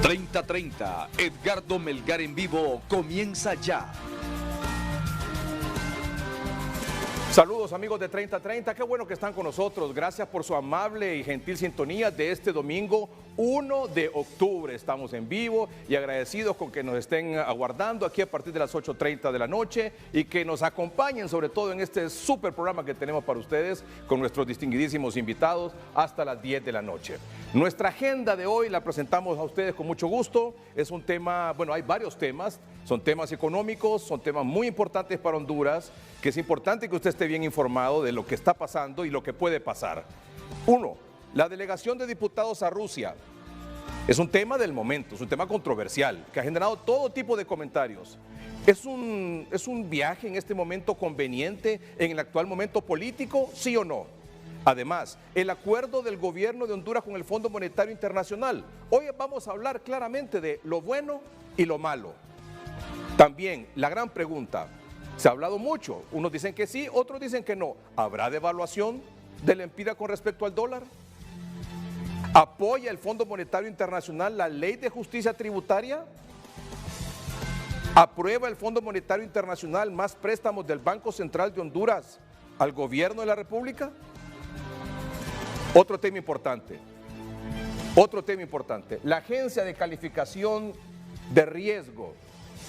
30:30, Edgardo Melgar en vivo comienza ya. Saludos amigos de 30:30, qué bueno que están con nosotros. Gracias por su amable y gentil sintonía de este domingo 1 de octubre. Estamos en vivo y agradecidos con que nos estén aguardando aquí a partir de las 8:30 de la noche y que nos acompañen sobre todo en este súper programa que tenemos para ustedes con nuestros distinguidísimos invitados hasta las 10 de la noche. Nuestra agenda de hoy la presentamos a ustedes con mucho gusto. Es un tema, bueno, hay varios temas, son temas económicos, son temas muy importantes para Honduras, que es importante que usted esté bien informado de lo que está pasando y lo que puede pasar. Uno, la delegación de diputados a Rusia. Es un tema del momento, es un tema controversial, que ha generado todo tipo de comentarios. ¿Es un viaje en este momento conveniente en el actual momento político, sí o no? Además, el acuerdo del gobierno de Honduras con el Fondo Monetario Internacional. Hoy vamos a hablar claramente de lo bueno y lo malo. También, la gran pregunta, se ha hablado mucho, unos dicen que sí, otros dicen que no. ¿Habrá devaluación de la empira con respecto al dólar? ¿Apoya el Fondo Monetario Internacional la ley de justicia tributaria? ¿Aprueba el Fondo Monetario Internacional más préstamos del Banco Central de Honduras al gobierno de la República? Otro tema importante, la Agencia de Calificación de Riesgo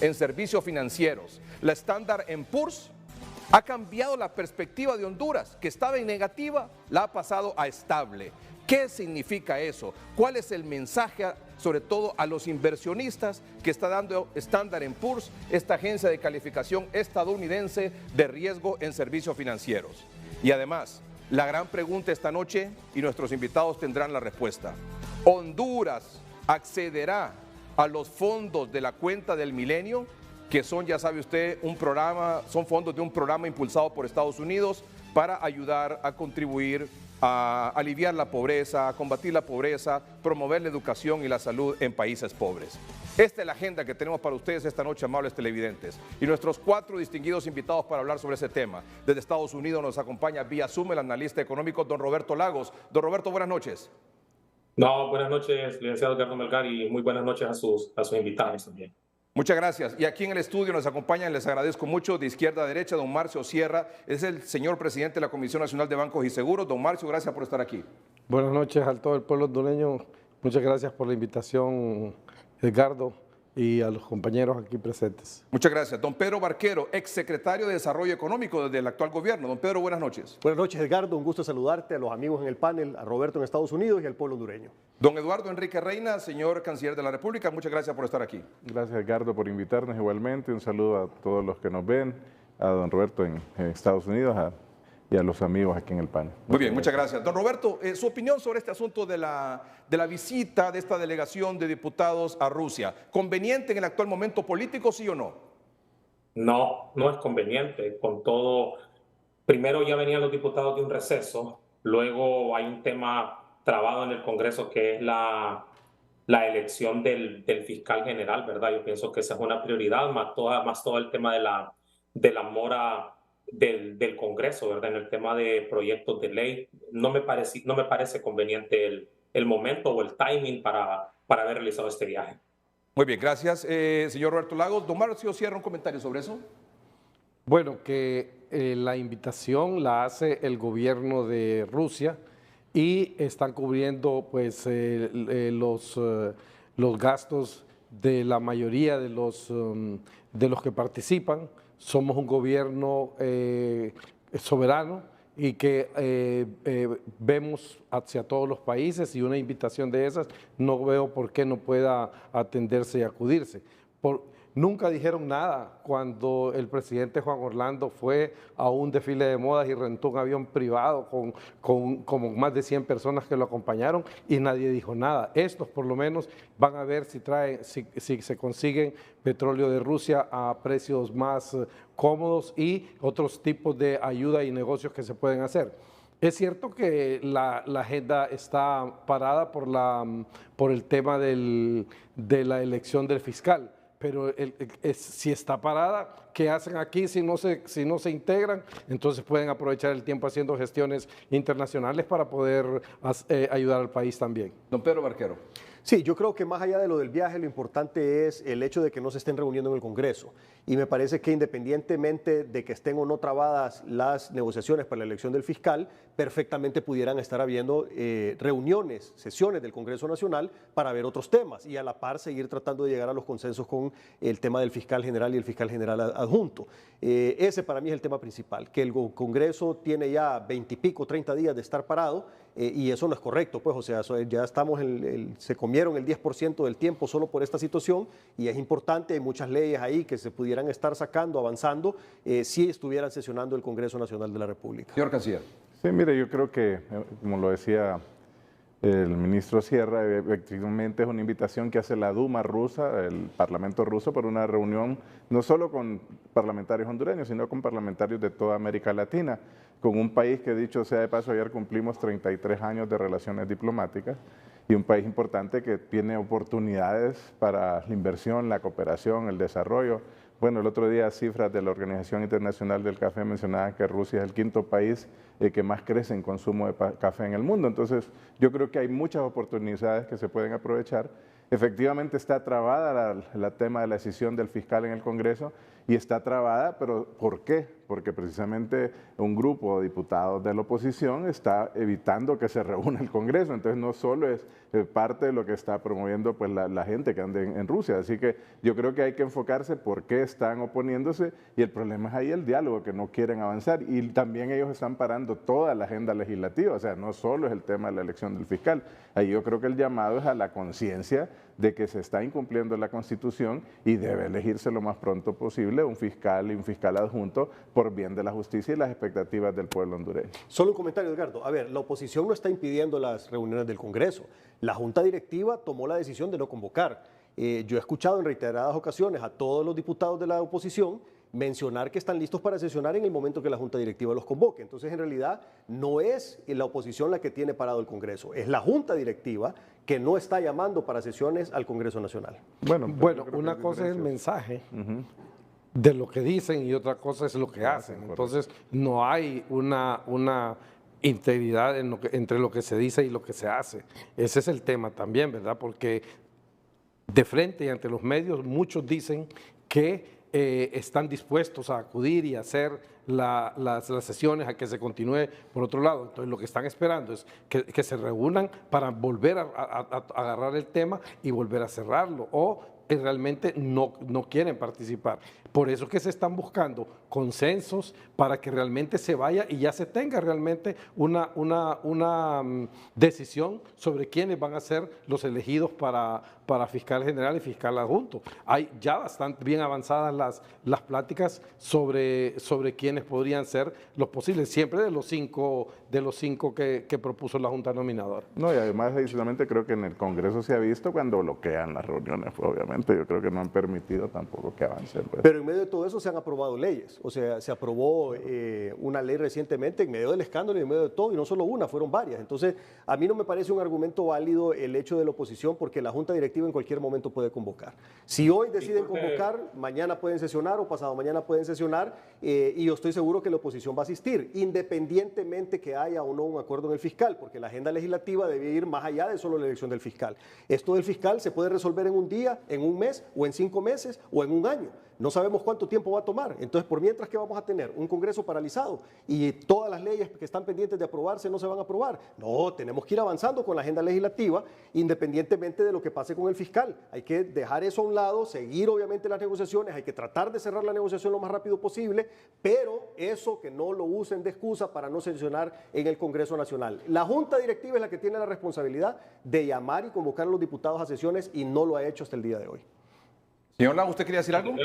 en Servicios Financieros, la Standard & Poor's, ha cambiado la perspectiva de Honduras, que estaba en negativa, la ha pasado a estable. ¿Qué significa eso? ¿Cuál es el mensaje, sobre todo a los inversionistas, que está dando Standard & Poor's, esta agencia de calificación estadounidense de riesgo en servicios financieros? Y además, la gran pregunta esta noche, y nuestros invitados tendrán la respuesta. ¿Honduras accederá a los fondos de la cuenta del milenio, que son, ya sabe usted, son fondos de un programa impulsado por Estados Unidos para ayudar a contribuir a aliviar la pobreza, a combatir la pobreza, promover la educación y la salud en países pobres? Esta es la agenda que tenemos para ustedes esta noche, amables televidentes. Y nuestros 4 distinguidos invitados para hablar sobre ese tema. Desde Estados Unidos nos acompaña vía Zoom el analista económico don Roberto Lagos. Don Roberto, buenas noches. No, buenas noches, licenciado Edgardo Melgar, y muy buenas noches a sus invitados también. Muchas gracias. Y aquí en el estudio nos acompañan, les agradezco mucho, de izquierda a derecha, don Marcio Sierra, es el señor presidente de la Comisión Nacional de Bancos y Seguros. Don Marcio, gracias por estar aquí. Buenas noches a todo el pueblo hondureño. Muchas gracias por la invitación, Edgardo, y a los compañeros aquí presentes. Muchas gracias. Don Pedro Barquero, exsecretario de Desarrollo Económico desde el actual gobierno. Don Pedro, buenas noches. Buenas noches, Edgardo. Un gusto saludarte, a los amigos en el panel, a Roberto en Estados Unidos y al pueblo hondureño. Don Eduardo Enrique Reina, señor canciller de la República, muchas gracias por estar aquí. Gracias, Edgardo, por invitarnos igualmente. Un saludo a todos los que nos ven, a don Roberto en Estados Unidos y a los amigos aquí en el panel. Muy bien, muchas gracias. Don Roberto, su opinión sobre este asunto de la visita de esta delegación de diputados a Rusia. ¿Conveniente en el actual momento político, sí o no? No, no es conveniente. Con todo, primero ya venían los diputados de un receso, luego hay un tema trabado en el Congreso que es la elección del fiscal general, ¿verdad? Yo pienso que esa es una prioridad, más todo el tema de la mora del Congreso, ¿verdad? En el tema de proyectos de ley, no me parece conveniente el momento o el timing para haber realizado este viaje. Muy bien, gracias, señor Roberto Lagos. Don Marcio, cierra un comentario sobre eso. Bueno, que la invitación la hace el gobierno de Rusia y están cubriendo pues los gastos de la mayoría de los que participan. Somos un gobierno soberano y que vemos hacia todos los países, y una invitación de esas no veo por qué no pueda atenderse y acudirse. Nunca dijeron nada cuando el presidente Juan Orlando fue a un desfile de modas y rentó un avión privado con como más de 100 personas que lo acompañaron, y nadie dijo nada. Estos por lo menos van a ver si se consiguen petróleo de Rusia a precios más cómodos y otros tipos de ayuda y negocios que se pueden hacer. Es cierto que la agenda está parada por el tema de la elección del fiscal, pero si está parada, ¿qué hacen aquí si no se integran? Entonces pueden aprovechar el tiempo haciendo gestiones internacionales para poder ayudar al país también. Don Pedro Barquero. Sí, yo creo que más allá de lo del viaje, lo importante es el hecho de que no se estén reuniendo en el Congreso. Y me parece que independientemente de que estén o no trabadas las negociaciones para la elección del fiscal, perfectamente pudieran estar habiendo reuniones, sesiones del Congreso Nacional para ver otros temas y a la par seguir tratando de llegar a los consensos con el tema del fiscal general y el fiscal general adjunto. Ese para mí es el tema principal, que el Congreso tiene ya 20 y pico, 30 días de estar parado y eso no es correcto, pues, o sea, ya estamos se comieron el 10% del tiempo solo por esta situación y es importante, hay muchas leyes ahí que se pudieran estar sacando, avanzando, si estuvieran sesionando el Congreso Nacional de la República. Señor Canciller. Sí, mire, yo creo que, como lo decía el ministro Sierra, efectivamente es una invitación que hace la Duma rusa, el Parlamento ruso, para una reunión no solo con parlamentarios hondureños, sino con parlamentarios de toda América Latina, con un país que, dicho sea de paso, ayer cumplimos 33 años de relaciones diplomáticas y un país importante que tiene oportunidades para la inversión, la cooperación, el desarrollo. Bueno, el otro día cifras de la Organización Internacional del Café mencionaban que Rusia es el 5º país que más crece en consumo de café en el mundo. Entonces, yo creo que hay muchas oportunidades que se pueden aprovechar. Efectivamente está trabada el tema de la decisión del fiscal en el Congreso y está trabada, pero ¿por qué? Porque precisamente un grupo de diputados de la oposición está evitando que se reúna el Congreso. Entonces no solo es parte de lo que está promoviendo pues, la gente que anda en Rusia. Así que yo creo que hay que enfocarse por qué están oponiéndose y el problema es ahí el diálogo, que no quieren avanzar. Y también ellos están parando toda la agenda legislativa, o sea, no solo es el tema de la elección del fiscal. Ahí yo creo que el llamado es a la conciencia de que se está incumpliendo la Constitución y debe elegirse lo más pronto posible un fiscal y un fiscal adjunto por bien de la justicia y las expectativas del pueblo hondureño. Solo un comentario, Edgardo. A ver, la oposición no está impidiendo las reuniones del Congreso. La Junta Directiva tomó la decisión de no convocar. Yo he escuchado en reiteradas ocasiones a todos los diputados de la oposición mencionar que están listos para sesionar en el momento que la Junta Directiva los convoque. Entonces, en realidad, no es la oposición la que tiene parado el Congreso, es la Junta Directiva que no está llamando para sesiones al Congreso Nacional. Bueno, una cosa es el mensaje de lo que dicen y otra cosa es lo que hacen. Entonces, no hay una integridad entre lo que se dice y lo que se hace. Ese es el tema también, ¿verdad? Porque de frente y ante los medios muchos dicen que están dispuestos a acudir y hacer las sesiones, a que se continúe por otro lado. Entonces lo que están esperando es que se reúnan para volver a agarrar el tema y volver a cerrarlo, o realmente no quieren participar. Por eso es que se están buscando consensos para que realmente se vaya y ya se tenga realmente una decisión sobre quiénes van a ser los elegidos para fiscal general y fiscal adjunto. Hay ya bastante bien avanzadas las pláticas sobre quiénes podrían ser los posibles, siempre de los cinco que propuso la Junta Nominadora. No, y además adicionalmente creo que en el Congreso se ha visto cuando bloquean las reuniones, pues, obviamente yo creo que no han permitido tampoco que avancen. Pues. Pero en medio de todo eso se han aprobado leyes, o sea, se aprobó una ley recientemente en medio del escándalo y en medio de todo, y no solo una, fueron varias. Entonces, a mí no me parece un argumento válido el hecho de la oposición, porque la Junta Directiva en cualquier momento puede convocar. Si hoy deciden convocar, mañana pueden sesionar o pasado mañana pueden sesionar, y yo estoy seguro que la oposición va a asistir, independientemente que haya o no un acuerdo en el fiscal, porque la agenda legislativa debe ir más allá de solo la elección del fiscal. Esto del fiscal se puede resolver en un día, en un mes, o en 5 meses, o en un año. No sabemos cuánto tiempo va a tomar. Entonces, por mientras que vamos a tener un Congreso paralizado y todas las leyes que están pendientes de aprobarse no se van a aprobar. No, tenemos que ir avanzando con la agenda legislativa independientemente de lo que pase con el fiscal. Hay que dejar eso a un lado, seguir obviamente las negociaciones, hay que tratar de cerrar la negociación lo más rápido posible, pero eso que no lo usen de excusa para no sesionar en el Congreso Nacional. La Junta Directiva es la que tiene la responsabilidad de llamar y convocar a los diputados a sesiones y no lo ha hecho hasta el día de hoy. Señor Lago, ¿usted quería decir algo?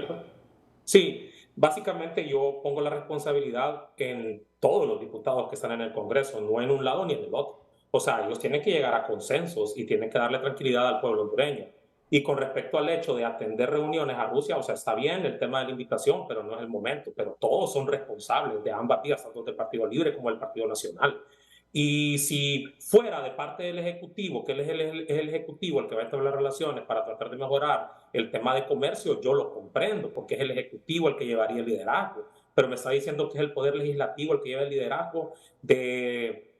Sí, básicamente yo pongo la responsabilidad en todos los diputados que están en el Congreso, no en un lado ni en el otro. O sea, ellos tienen que llegar a consensos y tienen que darle tranquilidad al pueblo hondureño. Y con respecto al hecho de atender reuniones a Rusia, o sea, está bien el tema de la invitación, pero no es el momento. Pero todos son responsables de ambas vías, tanto del Partido Libre como del Partido Nacional. Y si fuera de parte del Ejecutivo, que él es el Ejecutivo el que va a establecer las relaciones para tratar de mejorar el tema de comercio, yo lo comprendo, porque es el Ejecutivo el que llevaría el liderazgo. Pero me está diciendo que es el Poder Legislativo el que lleva el liderazgo de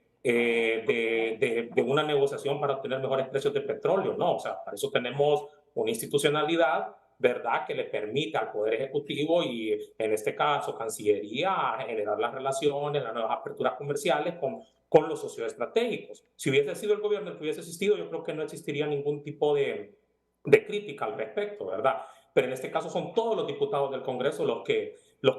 una negociación para obtener mejores precios de petróleo. No, o sea, para eso tenemos una institucionalidad, ¿verdad?, que le permite al Poder Ejecutivo y, en este caso, Cancillería, generar las relaciones, las nuevas aperturas comerciales con los socios estratégicos. Si hubiese sido el gobierno el que hubiese existido, yo creo que no existiría ningún tipo de crítica al respecto, ¿verdad? Pero en este caso son todos los diputados del Congreso los que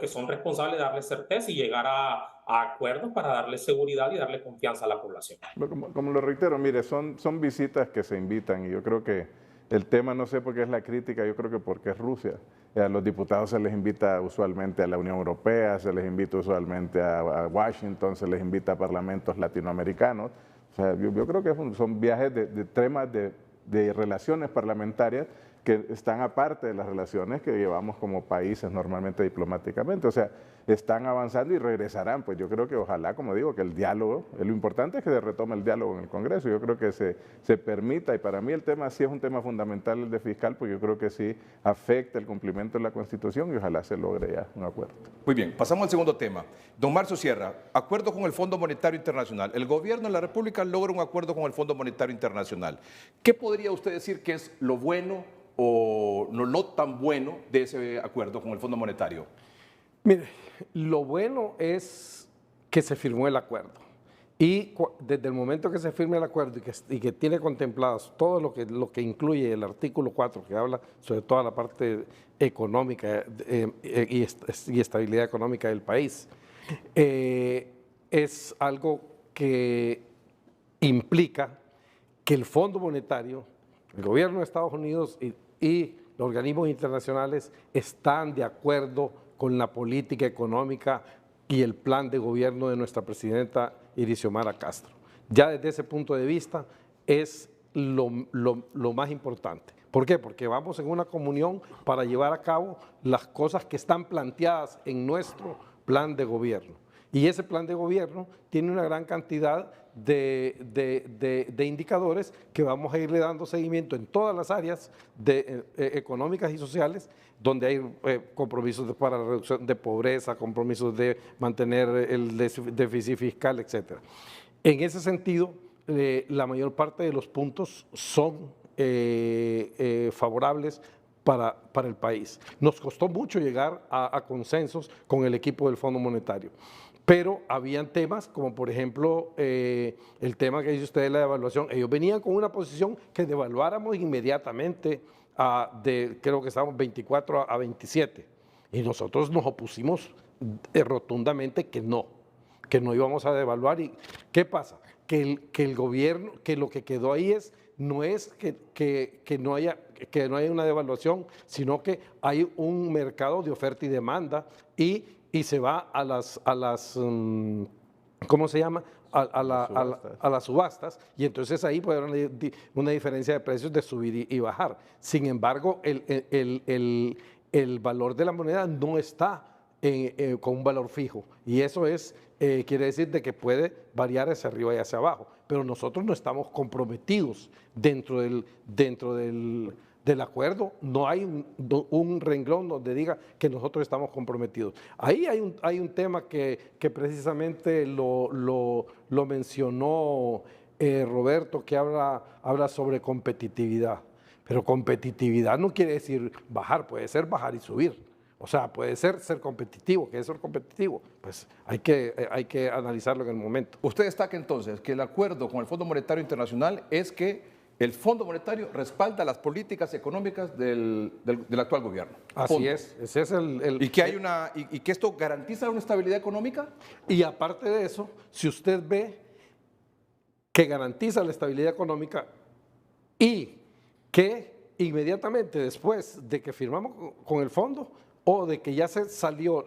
son responsables de darle certeza y llegar a acuerdos para darle seguridad y darle confianza a la población. Como lo reitero, mire, son visitas que se invitan y yo creo que el tema, no sé por qué es la crítica, yo creo que porque es Rusia. A los diputados se les invita usualmente a la Unión Europea, se les invita usualmente a Washington, se les invita a parlamentos latinoamericanos. O sea, yo creo que son viajes de temas de relaciones parlamentarias que están aparte de las relaciones que llevamos como países normalmente diplomáticamente. O sea, están avanzando y regresarán. Pues yo creo que ojalá, como digo, que el diálogo, lo importante es que se retome el diálogo en el Congreso. Yo creo que se permita, y para mí el tema sí es un tema fundamental, el de fiscal, porque yo creo que sí afecta el cumplimiento de la Constitución y ojalá se logre ya un acuerdo. Muy bien, pasamos al segundo tema. Don Marcio Sierra, acuerdo con el Fondo Monetario Internacional. El gobierno de la República logra un acuerdo con el Fondo Monetario Internacional. ¿Qué podría usted decir que es lo bueno o no lo tan bueno de ese acuerdo con el Fondo Monetario? Mire, lo bueno es que se firmó el acuerdo. Y desde el momento que se firme el acuerdo y que tiene contempladas todo lo que incluye el artículo 4, que habla sobre toda la parte económica y estabilidad económica del país, es algo que implica que el Fondo Monetario, el gobierno de Estados Unidos y los organismos internacionales están de acuerdo con la política económica y el plan de gobierno de nuestra presidenta Irixiomara Castro. Ya desde ese punto de vista es lo más importante. ¿Por qué? Porque vamos en una comunión para llevar a cabo las cosas que están planteadas en nuestro plan de gobierno. Y ese plan de gobierno tiene una gran cantidad de indicadores que vamos a irle dando seguimiento en todas las áreas económicas y sociales, donde hay compromisos para la reducción de pobreza, compromisos de mantener el déficit fiscal, etc. En ese sentido, la mayor parte de los puntos son favorables para el país. Nos costó mucho llegar a consensos con el equipo del Fondo Monetario. Pero habían temas como, por ejemplo, el tema que dice usted de la devaluación. Ellos venían con una posición que devaluáramos inmediatamente, creo que estábamos 24 a 27. Y nosotros nos opusimos rotundamente que no íbamos a devaluar. ¿Y qué pasa? Que el gobierno, que lo que quedó ahí no es que no haya una devaluación, sino que hay un mercado de oferta y demanda y se va a las ¿cómo se llama? A las subastas, y entonces ahí puede haber una diferencia de precios de subir y bajar. Sin embargo, el valor de la moneda no está con un valor fijo, y eso quiere decir de que puede variar hacia arriba y hacia abajo, pero nosotros no estamos comprometidos dentro del acuerdo. No hay un renglón donde diga que nosotros estamos comprometidos. Ahí hay un tema que precisamente lo mencionó Roberto, que habla sobre competitividad. Pero competitividad no quiere decir bajar, puede ser bajar y subir. O sea, puede ser competitivo. ¿Qué es ser competitivo? Pues hay que analizarlo en el momento. Usted destaca entonces que el acuerdo con el Fondo Monetario Internacional es que el Fondo Monetario respalda las políticas económicas del actual gobierno. Así es. Ese es ¿Y que esto garantiza una estabilidad económica? Y aparte de eso, si usted ve que garantiza la estabilidad económica y que inmediatamente después de que firmamos con el fondo o de que ya se salió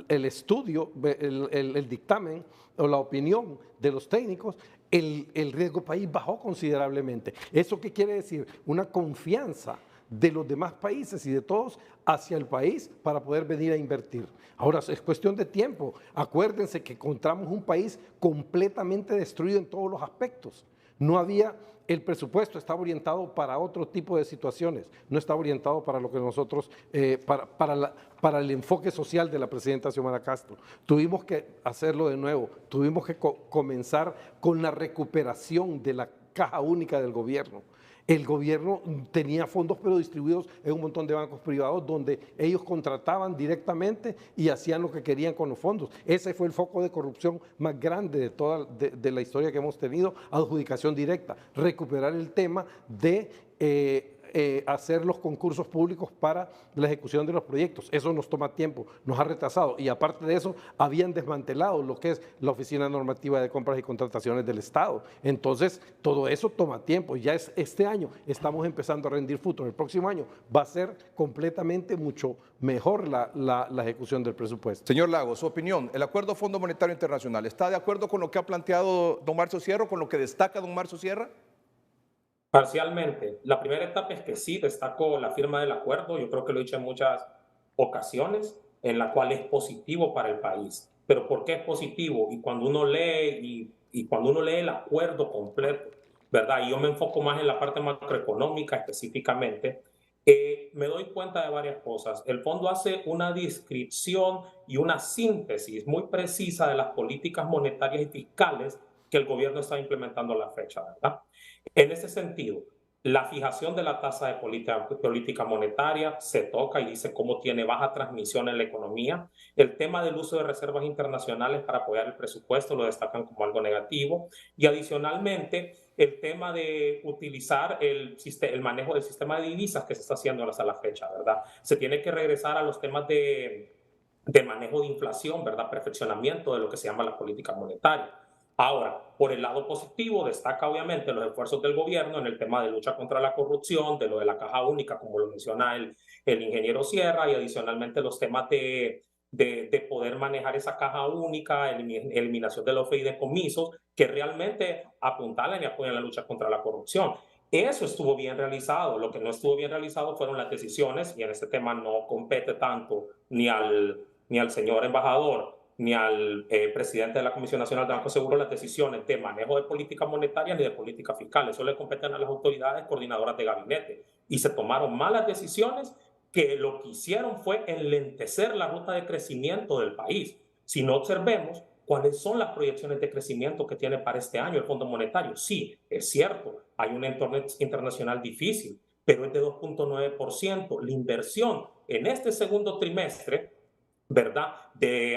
el estudio, el dictamen o la opinión de los técnicos, el riesgo país bajó considerablemente. ¿Eso qué quiere decir? Una confianza de los demás países y de todos hacia el país para poder venir a invertir. Ahora es cuestión de tiempo. Acuérdense que encontramos un país completamente destruido en todos los aspectos. No había, el presupuesto estaba orientado para otro tipo de situaciones, no estaba orientado para lo que nosotros, para el enfoque social de la presidenta Xiomara Castro. Tuvimos que hacerlo de nuevo, tuvimos que comenzar con la recuperación de la caja única del gobierno. El gobierno tenía fondos pero distribuidos en un montón de bancos privados donde ellos contrataban directamente y hacían lo que querían con los fondos. Ese fue el foco de corrupción más grande de toda de la historia que hemos tenido, adjudicación directa. Recuperar el tema de hacer los concursos públicos para la ejecución de los proyectos. Eso nos toma tiempo, nos ha retrasado y aparte de eso habían desmantelado lo que es la Oficina Normativa de Compras y Contrataciones del Estado. Entonces todo eso toma tiempo. Ya este año estamos empezando a rendir frutos. El próximo año va a ser completamente mucho mejor la ejecución del presupuesto. Señor Lagos, su opinión, el Acuerdo Fondo Monetario Internacional, ¿está de acuerdo con lo que ha planteado don Marcio Sierra, con lo que destaca don Marcio Sierra? Parcialmente. La primera etapa es que sí destaco la firma del acuerdo. Yo creo que lo he dicho en muchas ocasiones, en la cual es positivo para el país. Pero ¿por qué es positivo? Y cuando uno lee y cuando uno lee el acuerdo completo, ¿verdad? Y yo me enfoco más en la parte macroeconómica específicamente, me doy cuenta de varias cosas. El fondo hace una descripción y una síntesis muy precisa de las políticas monetarias y fiscales que el gobierno está implementando a la fecha, ¿verdad? En ese sentido, la fijación de la tasa de política monetaria se toca y dice cómo tiene baja transmisión en la economía. El tema del uso de reservas internacionales para apoyar el presupuesto lo destacan como algo negativo. Y adicionalmente, el tema de utilizar el manejo del sistema de divisas que se está haciendo hasta la fecha, ¿verdad? Se tiene que regresar a los temas de manejo de inflación, ¿verdad? Perfeccionamiento de lo que se llama la política monetaria. Ahora, por el lado positivo, destaca obviamente los esfuerzos del gobierno en el tema de lucha contra la corrupción, de lo de la caja única, como lo menciona el ingeniero Sierra, y adicionalmente los temas de poder manejar esa caja única, eliminación de los fideicomisos, que realmente apuntalan y apoyan la lucha contra la corrupción. Eso estuvo bien realizado. Lo que no estuvo bien realizado fueron las decisiones, y en este tema no compete tanto ni al señor embajador ni al presidente de la Comisión Nacional de Banco Seguro las decisiones de manejo de política monetaria ni de política fiscal. Eso le competen a las autoridades coordinadoras de gabinete. Y se tomaron malas decisiones que lo que hicieron fue enlentecer la ruta de crecimiento del país. Si no observemos cuáles son las proyecciones de crecimiento que tiene para este año el Fondo Monetario. Sí, es cierto, hay un entorno internacional difícil, pero es de 2.9%. La inversión en este segundo trimestre, ¿verdad?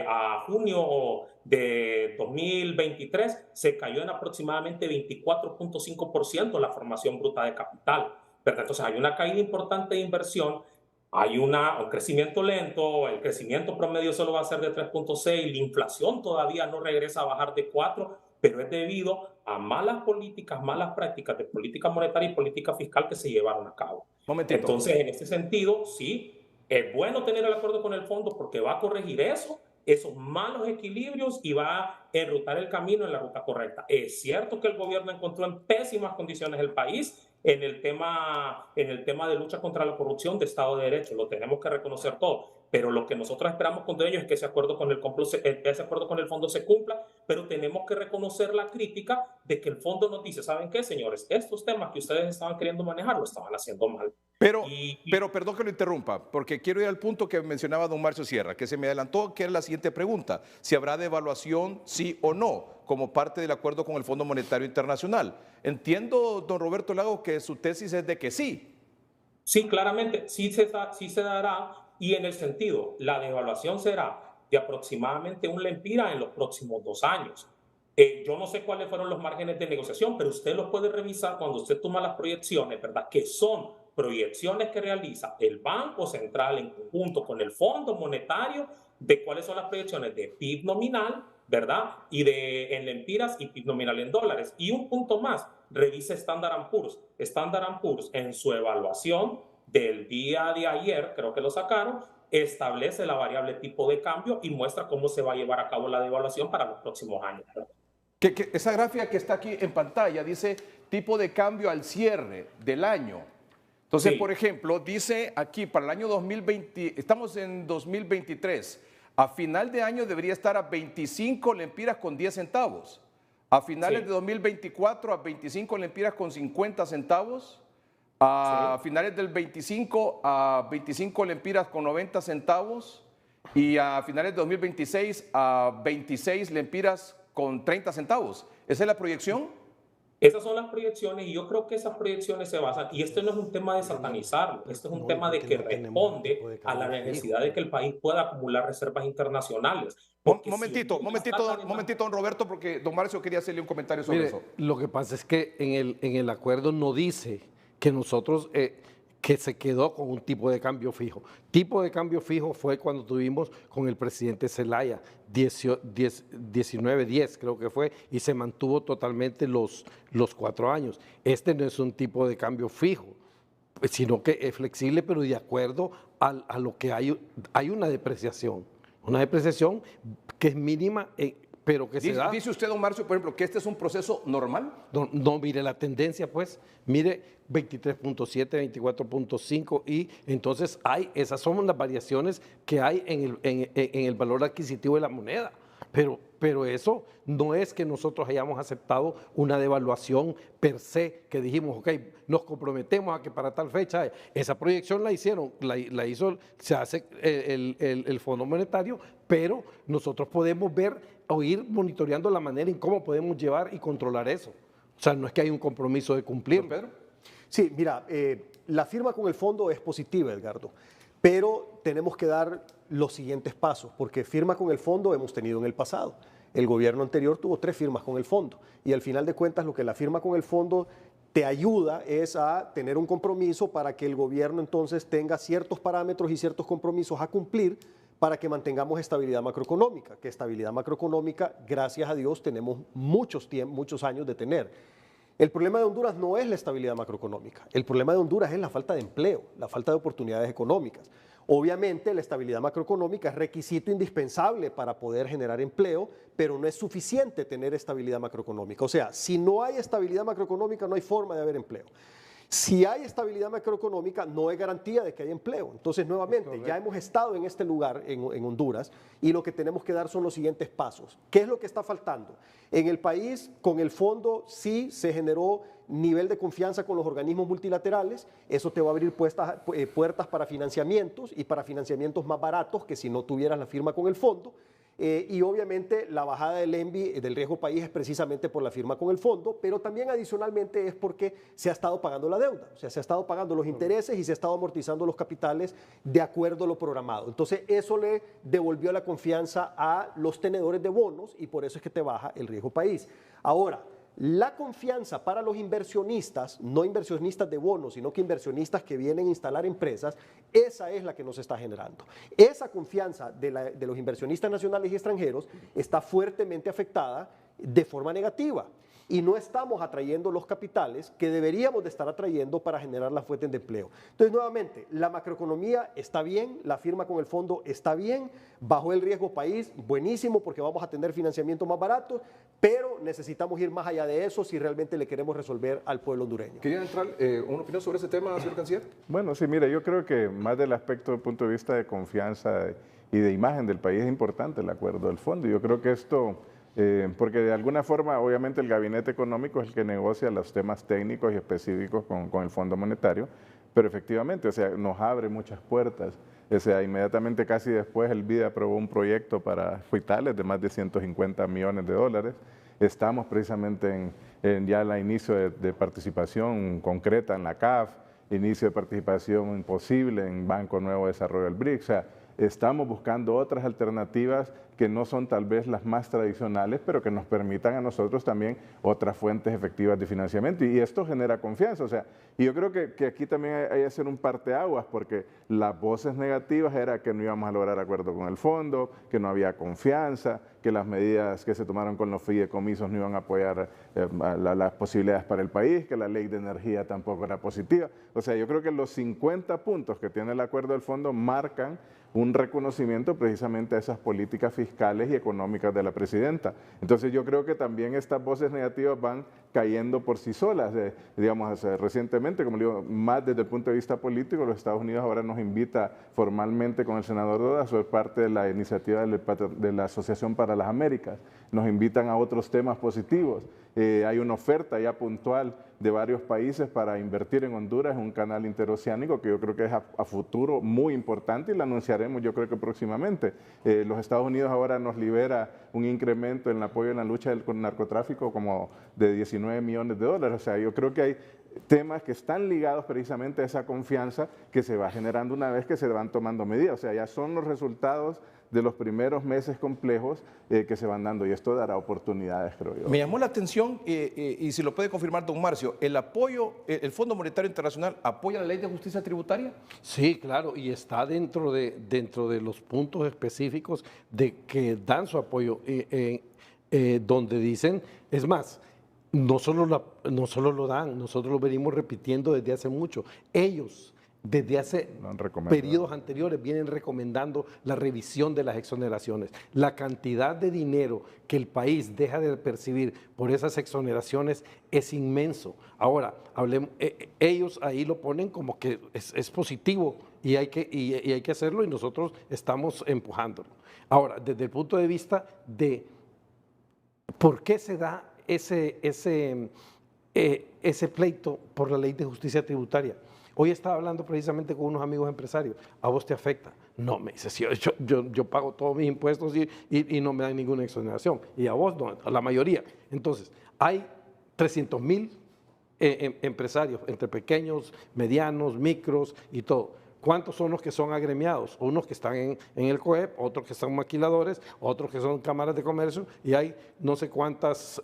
A junio de 2023 se cayó en aproximadamente 24.5% la formación bruta de capital, ¿verdad? Entonces hay una caída importante de inversión, hay un crecimiento lento, el crecimiento promedio solo va a ser de 3.6, la inflación todavía no regresa a bajar de 4, pero es debido a malas políticas, malas prácticas de política monetaria y política fiscal que se llevaron a cabo. Momentito. Entonces, en este sentido, sí, es bueno tener el acuerdo con el fondo porque va a corregir esos malos equilibrios y va a enrutar el camino en la ruta correcta. Es cierto que el gobierno encontró en pésimas condiciones el país en el tema de lucha contra la corrupción, de Estado de Derecho, lo tenemos que reconocer todo, pero lo que nosotros esperamos con ellos es que ese acuerdo con el fondo se cumpla, pero tenemos que reconocer la crítica de que el fondo nos dice, ¿saben qué, señores? Estos temas que ustedes estaban queriendo manejar lo estaban haciendo mal. Pero perdón que lo interrumpa, porque quiero ir al punto que mencionaba don Marcio Sierra, que se me adelantó, que era la siguiente pregunta, si habrá devaluación, sí o no, como parte del acuerdo con el Fondo Monetario Internacional. Entiendo, don Roberto Lagos, que su tesis es de que sí. Sí, claramente, sí se dará, y en el sentido, la devaluación será de aproximadamente un lempira en los próximos 2 años. Yo no sé cuáles fueron los márgenes de negociación, pero usted los puede revisar cuando usted toma las proyecciones, ¿verdad? Que son proyecciones que realiza el Banco Central en conjunto con el Fondo Monetario de cuáles son las proyecciones de PIB nominal, ¿verdad? Y en lempiras y PIB nominal en dólares. Y un punto más, revise Standard & Poor's. Standard & Poor's en su evaluación del día de ayer, creo que lo sacaron, establece la variable tipo de cambio y muestra cómo se va a llevar a cabo la devaluación para los próximos años. Esa gráfica que está aquí en pantalla dice tipo de cambio al cierre del año. Entonces, Sí. por ejemplo, dice aquí para el año 2020, estamos en 2023, a final de año debería estar a 25 lempiras con 10 centavos. A finales Sí. de 2024 a 25 lempiras con 50 centavos. A finales del 25 a 25 lempiras con 90 centavos. Y a finales de 2026 a 26 lempiras con 30 centavos. ¿Esa es la proyección? Esas son las proyecciones y yo creo que esas proyecciones se basan, y este no es un tema de satanizarlo, este es un No, tema de porque que no tenemos un tipo de responde a la cambio fijo. necesidad de que el país pueda acumular reservas internacionales. Porque Momentito, si las trata de momentito, don Roberto, porque don Marcio quería hacerle un comentario sobre Mire, eso. lo que pasa es que en el acuerdo no dice que nosotros, que se quedó con un tipo de cambio fijo. Tipo de cambio fijo fue cuando tuvimos con el presidente Zelaya, 19-10 creo que fue, y se mantuvo totalmente los 4 años. Este no es un tipo de cambio fijo, sino que es flexible, pero de acuerdo a lo que hay una depreciación que es mínima, pero que se da. Dice usted, don Marcio, por ejemplo, que este es un proceso normal. No, mire la tendencia, pues, mire 23.7, 24.5 y entonces esas son las variaciones que hay en el valor adquisitivo de la moneda. Pero eso no es que nosotros hayamos aceptado una devaluación per se, que dijimos, ok, nos comprometemos a que para tal fecha, esa proyección la hicieron, se hace el Fondo Monetario, pero nosotros podemos ver o ir monitoreando la manera en cómo podemos llevar y controlar eso. O sea, no es que hay un compromiso de cumplir. Pedro. Sí, mira, la firma con el fondo es positiva, Edgardo, pero tenemos que dar los siguientes pasos, porque firma con el fondo hemos tenido en el pasado. El gobierno anterior tuvo 3 firmas con el fondo y al final de cuentas lo que la firma con el fondo te ayuda es a tener un compromiso para que el gobierno entonces tenga ciertos parámetros y ciertos compromisos a cumplir para que mantengamos estabilidad macroeconómica, que estabilidad macroeconómica, gracias a Dios, tenemos muchos años de tener. El problema de Honduras no es la estabilidad macroeconómica, el problema de Honduras es la falta de empleo, la falta de oportunidades económicas. Obviamente la estabilidad macroeconómica es requisito indispensable para poder generar empleo, pero no es suficiente tener estabilidad macroeconómica. O sea, si no hay estabilidad macroeconómica no hay forma de haber empleo. Si hay estabilidad macroeconómica, no hay garantía de que haya empleo. Entonces, nuevamente, ya hemos estado en este lugar, en Honduras, y lo que tenemos que dar son los siguientes pasos. ¿Qué es lo que está faltando? En el país, con el fondo, sí se generó nivel de confianza con los organismos multilaterales. Eso te va a abrir puertas para financiamientos y para financiamientos más baratos que si no tuvieras la firma con el fondo. Y obviamente la bajada del ENVI, del riesgo país, es precisamente por la firma con el fondo, pero también adicionalmente es porque se ha estado pagando la deuda, o sea, se ha estado pagando los intereses y se ha estado amortizando los capitales de acuerdo a lo programado. Entonces eso le devolvió la confianza a los tenedores de bonos y por eso es que te baja el riesgo país. Ahora, la confianza para los inversionistas, no inversionistas de bonos, sino que inversionistas que vienen a instalar empresas, esa es la que nos está generando. Esa confianza de los inversionistas nacionales y extranjeros está fuertemente afectada de forma negativa. Y no estamos atrayendo los capitales que deberíamos de estar atrayendo para generar las fuentes de empleo. Entonces, nuevamente, la macroeconomía está bien, la firma con el fondo está bien, bajó el riesgo país, buenísimo porque vamos a tener financiamiento más barato, pero necesitamos ir más allá de eso si realmente le queremos resolver al pueblo hondureño. ¿Quería entrar una opinión sobre ese tema, señor canciller? Bueno, sí, mira, yo creo que más del aspecto del punto de vista de confianza y de imagen del país es importante el acuerdo del fondo. Yo creo que esto, porque de alguna forma, obviamente, el gabinete económico es el que negocia los temas técnicos y específicos con el Fondo Monetario, pero efectivamente, o sea, nos abre muchas puertas. O sea, inmediatamente casi después el BID aprobó un proyecto para hospitales de más de 150 millones de dólares. Estamos precisamente en ya el inicio de participación concreta en la CAF, inicio de participación posible en Banco Nuevo de Desarrollo del BRICS. O sea, estamos buscando otras alternativas que no son tal vez las más tradicionales, pero que nos permitan a nosotros también otras fuentes efectivas de financiamiento. Y esto genera confianza. O sea, y yo creo que aquí también hay que hacer un parteaguas, porque las voces negativas era que no íbamos a lograr acuerdo con el fondo, que no había confianza, que las medidas que se tomaron con los fideicomisos no iban a apoyar las posibilidades para el país, que la ley de energía tampoco era positiva. O sea, yo creo que los 50 puntos que tiene el acuerdo del fondo marcan un reconocimiento precisamente a esas políticas fiscales y económicas de la presidenta. Entonces yo creo que también estas voces negativas van cayendo por sí solas. Digamos, recientemente, como digo, más desde el punto de vista político, los Estados Unidos ahora nos invita formalmente con el senador Dodd a ser parte de la iniciativa de la Asociación para las Américas. Nos invitan a otros temas positivos. Hay una oferta ya puntual de varios países para invertir en Honduras en un canal interoceánico que yo creo que es a futuro muy importante y lo anunciaremos yo creo que próximamente. Los Estados Unidos ahora nos libera un incremento en el apoyo en la lucha con el narcotráfico como de 19 millones de dólares. O sea, yo creo que hay temas que están ligados precisamente a esa confianza que se va generando una vez que se van tomando medidas. O sea, ya son los resultados de los primeros meses complejos que se van dando y esto dará oportunidades, creo yo. Me llamó la atención, y si lo puede confirmar don Marcio, el apoyo, el Fondo Monetario Internacional apoya la ley de justicia tributaria. Sí, claro, y está dentro de los puntos específicos de que dan su apoyo, donde dicen, es más, no solo lo dan, nosotros lo venimos repitiendo desde hace mucho. Ellos, desde hace periodos anteriores, vienen recomendando la revisión de las exoneraciones. La cantidad de dinero que el país deja de percibir por esas exoneraciones es inmenso. Ahora, ellos ahí lo ponen como que es positivo y hay que hacerlo y nosotros estamos empujándolo. Ahora, desde el punto de vista de por qué se da ese pleito por la ley de justicia tributaria. Hoy estaba hablando precisamente con unos amigos empresarios. ¿A vos te afecta? No, me dice, sí, yo pago todos mis impuestos y no me dan ninguna exoneración. Y a vos no, a la mayoría. Entonces, hay 300,000 empresarios, entre pequeños, medianos, micros y todo. ¿Cuántos son los que son agremiados? Unos que están en el COEP, otros que son maquiladores, otros que son cámaras de comercio y hay no sé cuántas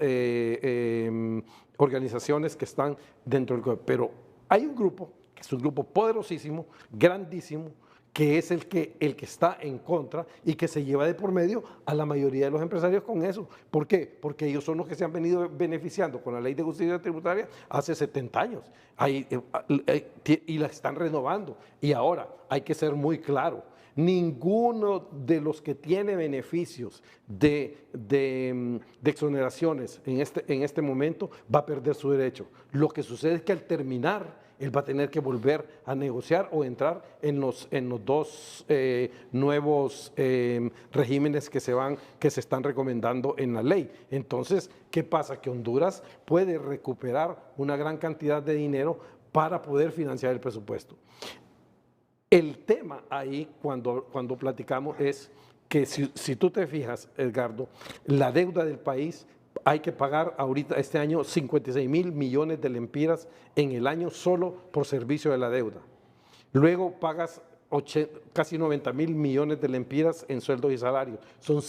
organizaciones que están dentro del COEP. Pero hay un grupo, que es un grupo poderosísimo, grandísimo, que es el que está en contra y que se lleva de por medio a la mayoría de los empresarios con eso. ¿Por qué? Porque ellos son los que se han venido beneficiando con la ley de justicia tributaria hace 70 años y la están renovando. Y ahora hay que ser muy claro, ninguno de los que tiene beneficios de exoneraciones en este momento va a perder su derecho. Lo que sucede es que al terminar él va a tener que volver a negociar o entrar en los dos nuevos regímenes que se están recomendando en la ley. Entonces, ¿qué pasa? Que Honduras puede recuperar una gran cantidad de dinero para poder financiar el presupuesto. El tema ahí, cuando platicamos, es que si tú te fijas, Edgardo, la deuda del país hay que pagar ahorita este año 56,000 millones de lempiras en el año solo por servicio de la deuda. Luego pagas casi 90,000 millones de lempiras en sueldos y salarios. Son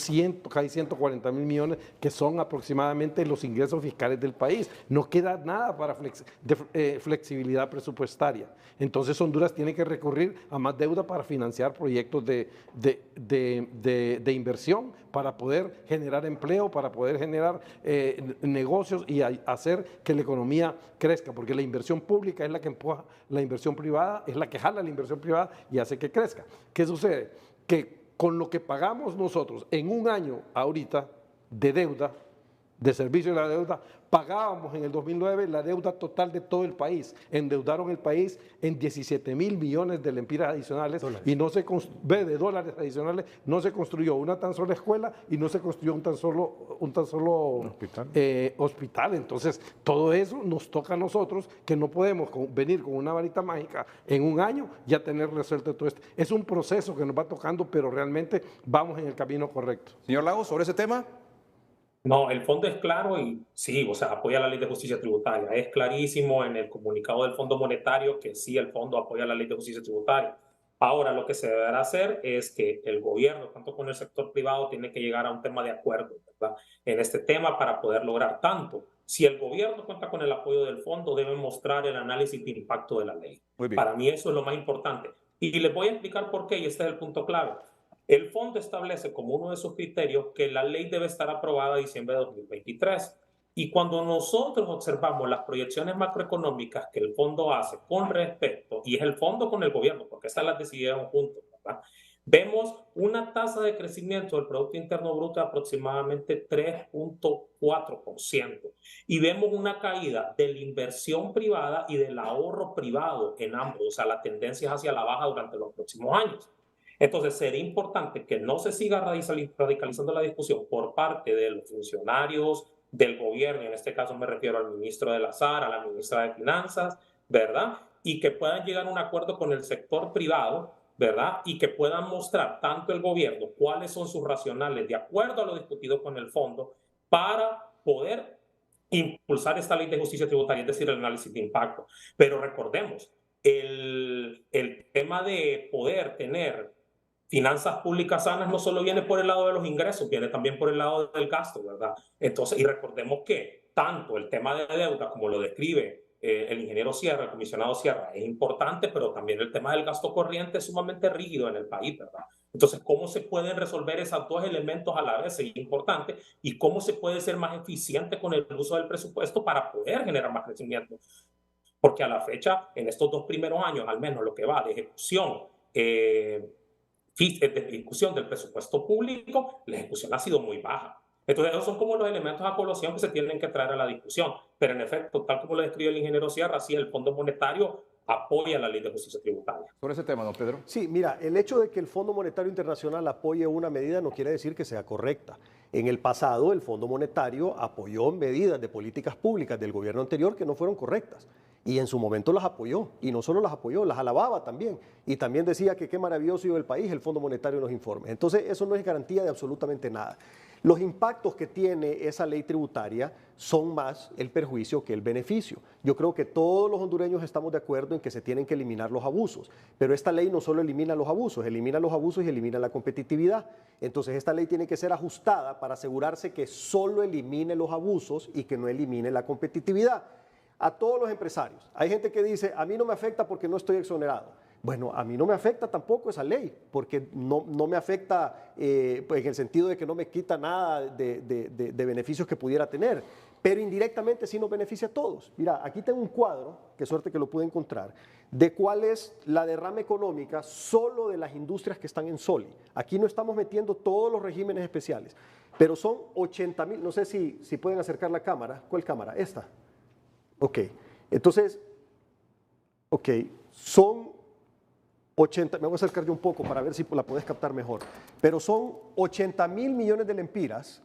casi 140,000 millones que son aproximadamente los ingresos fiscales del país. No queda nada para flexibilidad presupuestaria. Entonces Honduras tiene que recurrir a más deuda para financiar proyectos de inversión, para poder generar empleo, para poder generar negocios y hacer que la economía crezca, porque la inversión pública es la que empuja la inversión privada, es la que jala la inversión privada y hace que crezca. ¿Qué sucede? Que con lo que pagamos nosotros en un año ahorita de deuda, de servicio de la deuda, pagábamos en el 2009 la deuda total de todo el país. Endeudaron el país en 17,000 millones de lempiras adicionales y no se de dólares adicionales, no se construyó una tan sola escuela y no se construyó un tan solo hospital. Entonces, todo eso nos toca a nosotros, que no podemos venir con una varita mágica en un año ya tener resuelto todo esto. Es un proceso que nos va tocando, pero realmente vamos en el camino correcto. Señor Lagos, sobre ese tema. No, el fondo es claro y sí, o sea, apoya la ley de justicia tributaria. Es clarísimo en el comunicado del Fondo Monetario que sí, el fondo apoya la ley de justicia tributaria. Ahora, lo que se deberá hacer es que el gobierno, tanto con el sector privado, tiene que llegar a un tema de acuerdo, ¿verdad?, en este tema para poder lograr tanto. Si el gobierno cuenta con el apoyo del fondo, debe mostrar el análisis de impacto de la ley. Muy bien. Para mí eso es lo más importante. Y les voy a explicar por qué, y este es el punto clave. El fondo establece como uno de sus criterios que la ley debe estar aprobada en diciembre de 2023. Y cuando nosotros observamos las proyecciones macroeconómicas que el fondo hace con respecto, y es el fondo con el gobierno, porque esas las decidieron juntos, ¿verdad?, vemos una tasa de crecimiento del Producto Interno Bruto de aproximadamente 3.4% y vemos una caída de la inversión privada y del ahorro privado en ambos, o sea, la tendencia es hacia la baja durante los próximos años. Entonces, sería importante que no se siga radicalizando la discusión por parte de los funcionarios del gobierno, y en este caso me refiero al ministro de la SAR, a la ministra de Finanzas, ¿verdad? Y que puedan llegar a un acuerdo con el sector privado, ¿verdad? Y que puedan mostrar tanto el gobierno cuáles son sus racionales de acuerdo a lo discutido con el fondo para poder impulsar esta ley de justicia tributaria, es decir, el análisis de impacto. Pero recordemos, el tema de poder tener finanzas públicas sanas no solo viene por el lado de los ingresos, viene también por el lado del gasto, ¿verdad? Entonces, y recordemos que tanto el tema de deuda como lo describe el ingeniero Sierra, el comisionado Sierra, es importante, pero también el tema del gasto corriente es sumamente rígido en el país, ¿verdad? Entonces, ¿cómo se pueden resolver esos dos elementos a la vez? Es importante. ¿Y cómo se puede ser más eficiente con el uso del presupuesto para poder generar más crecimiento? Porque a la fecha, en estos 2 primeros años, al menos lo que va de ejecución, de ejecución del presupuesto público, la ejecución ha sido muy baja. Entonces, esos son como los elementos a colación que se tienen que traer a la discusión. Pero en efecto, tal como lo describe el ingeniero Sierra, sí, el Fondo Monetario apoya la ley de justicia tributaria. Sobre ese tema, don Pedro. Sí, mira, el hecho de que el Fondo Monetario Internacional apoye una medida no quiere decir que sea correcta. En el pasado, el Fondo Monetario apoyó medidas de políticas públicas del gobierno anterior que no fueron correctas. Y en su momento las apoyó, y no solo las apoyó, las alababa también. Y también decía que qué maravilloso iba el país, el Fondo Monetario nos informe. Entonces, eso no es garantía de absolutamente nada. Los impactos que tiene esa ley tributaria son más el perjuicio que el beneficio. Yo creo que todos los hondureños estamos de acuerdo en que se tienen que eliminar los abusos, pero esta ley no solo elimina los abusos y elimina la competitividad. Entonces esta ley tiene que ser ajustada para asegurarse que solo elimine los abusos y que no elimine la competitividad. A todos los empresarios. Hay gente que dice, a mí no me afecta porque no estoy exonerado. Bueno, a mí no me afecta tampoco esa ley, porque no me afecta pues en el sentido de que no me quita nada de beneficios que pudiera tener, pero indirectamente sí nos beneficia a todos. Mira, aquí tengo un cuadro, qué suerte que lo pude encontrar, de cuál es la derrama económica solo de las industrias que están en Soli. Aquí no estamos metiendo todos los regímenes especiales, pero son 80,000, no sé si pueden acercar la cámara. ¿Cuál cámara? Esta. Ok, entonces, son 80, me voy a acercar yo un poco para ver si la puedes captar mejor, pero son 80,000 millones de lempiras,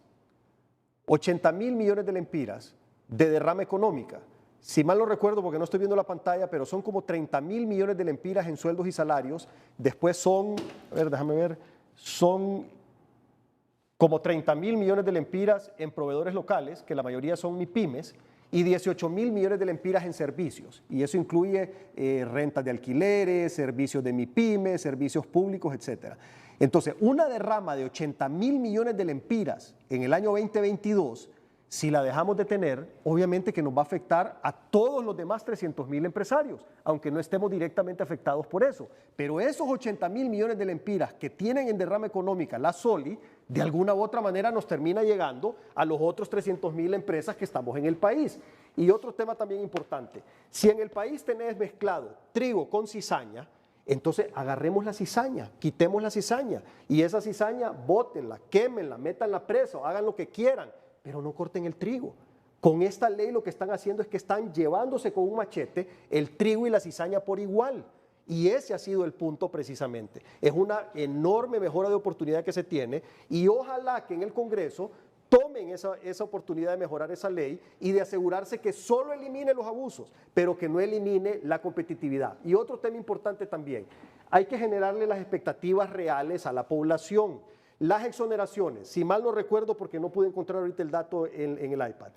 80,000 millones de lempiras de derrama económica. Si mal no recuerdo, porque no estoy viendo la pantalla, pero son como 30,000 millones de lempiras en sueldos y salarios, después son, a ver, déjame ver, son como 30,000 millones de lempiras en proveedores locales, que la mayoría son MIPYMES, y 18,000 millones de lempiras en servicios. Y eso incluye rentas de alquileres, servicios de MIPYMES, servicios públicos, etc. Entonces, una derrama de 80,000 millones de lempiras en el año 2022, si la dejamos de tener, obviamente que nos va a afectar a todos los demás 300,000 empresarios, aunque no estemos directamente afectados por eso. Pero esos 80,000 millones de lempiras que tienen en derrama económica la Soli, de alguna u otra manera nos termina llegando a los otros 300,000 empresas que estamos en el país. Y otro tema también importante, si en el país tenés mezclado trigo con cizaña, entonces agarremos la cizaña, quitemos la cizaña y esa cizaña bótenla, quémenla, métanla preso, hagan lo que quieran, pero no corten el trigo. Con esta ley lo que están haciendo es que están llevándose con un machete el trigo y la cizaña por igual. Y ese ha sido el punto precisamente. Es una enorme mejora de oportunidad que se tiene y ojalá que en el Congreso tomen esa oportunidad de mejorar esa ley y de asegurarse que solo elimine los abusos, pero que no elimine la competitividad. Y otro tema importante también, hay que generarle las expectativas reales a la población. Las exoneraciones, si mal no recuerdo porque no pude encontrar ahorita el dato en el iPad,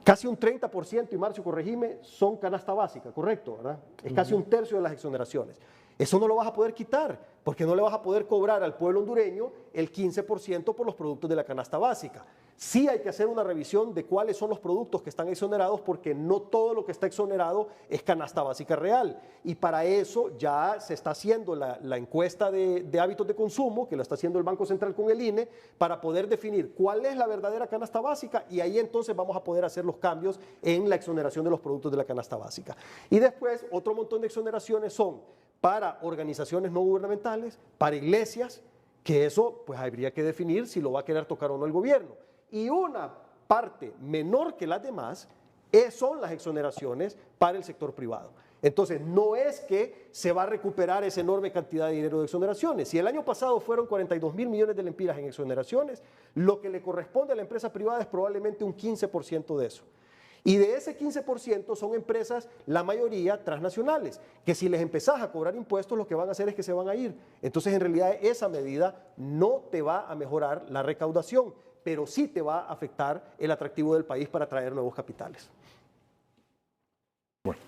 casi un 30%, y Marcio, corregime, son canasta básica, ¿correcto? ¿Verdad? Es casi un tercio de las exoneraciones. Eso no lo vas a poder quitar, porque no le vas a poder cobrar al pueblo hondureño el 15% por los productos de la canasta básica. Sí hay que hacer una revisión de cuáles son los productos que están exonerados, porque no todo lo que está exonerado es canasta básica real. Y para eso ya se está haciendo la encuesta de hábitos de consumo, que lo está haciendo el Banco Central con el INE, para poder definir cuál es la verdadera canasta básica y ahí entonces vamos a poder hacer los cambios en la exoneración de los productos de la canasta básica. Y después, otro montón de exoneraciones son para organizaciones no gubernamentales, para iglesias, que eso pues habría que definir si lo va a querer tocar o no el gobierno. Y una parte menor que las demás son las exoneraciones para el sector privado. Entonces, no es que se va a recuperar esa enorme cantidad de dinero de exoneraciones. Si el año pasado fueron 42.000 millones de lempiras en exoneraciones, lo que le corresponde a la empresa privada es probablemente un 15% de eso. Y de ese 15% son empresas, la mayoría transnacionales, que si les empezás a cobrar impuestos, lo que van a hacer es que se van a ir. Entonces, en realidad, esa medida no te va a mejorar la recaudación, pero sí te va a afectar el atractivo del país para atraer nuevos capitales. Bueno,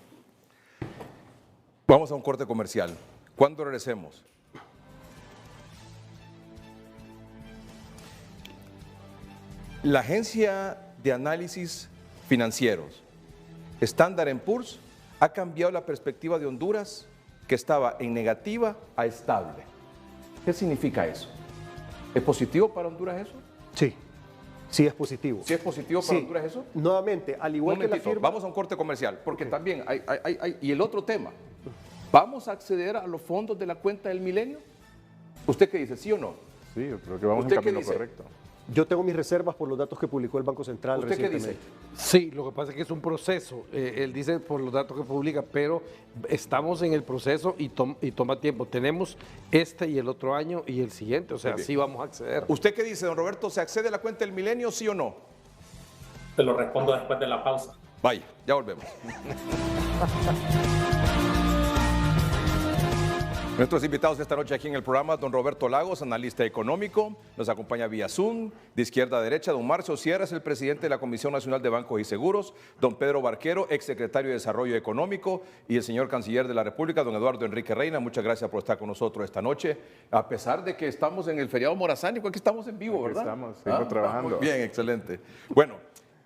vamos a un corte comercial. ¿Cuándo regresemos? La agencia de análisis financieros Standard & Poor's ha cambiado la perspectiva de Honduras, que estaba en negativa a estable. ¿Qué significa eso? ¿Es positivo para Honduras eso? Sí, sí es positivo. ¿Sí es positivo para Honduras eso? Nuevamente, al igual que la firma... Vamos a un corte comercial, porque también y el otro tema, ¿vamos a acceder a los fondos de la cuenta del milenio? ¿Usted qué dice, sí o no? Sí, yo creo que vamos en ¿Usted qué camino dice? correcto. Yo tengo mis reservas por los datos que publicó el Banco Central ¿Usted qué recientemente. dice? Sí, lo que pasa es que es un proceso. Él dice por los datos que publica, pero estamos en el proceso y toma tiempo. Tenemos este y el otro año y el siguiente, o sea, sí vamos a acceder. ¿Usted qué dice, don Roberto? ¿Se accede a la cuenta del milenio, sí o no? Te lo respondo después de la pausa. Vaya, ya volvemos. Nuestros invitados esta noche aquí en el programa, don Roberto Lagos, analista económico, nos acompaña vía Zoom, de izquierda a derecha, don Marcio Sierra, es el presidente de la Comisión Nacional de Bancos y Seguros, don Pedro Barquero, exsecretario de Desarrollo Económico, y el señor canciller de la República, don Eduardo Enrique Reina. Muchas gracias por estar con nosotros esta noche, a pesar de que estamos en el feriado morazánico, aquí estamos en vivo, ¿verdad? Estamos, seguimos trabajando. Muy bien, excelente. Bueno,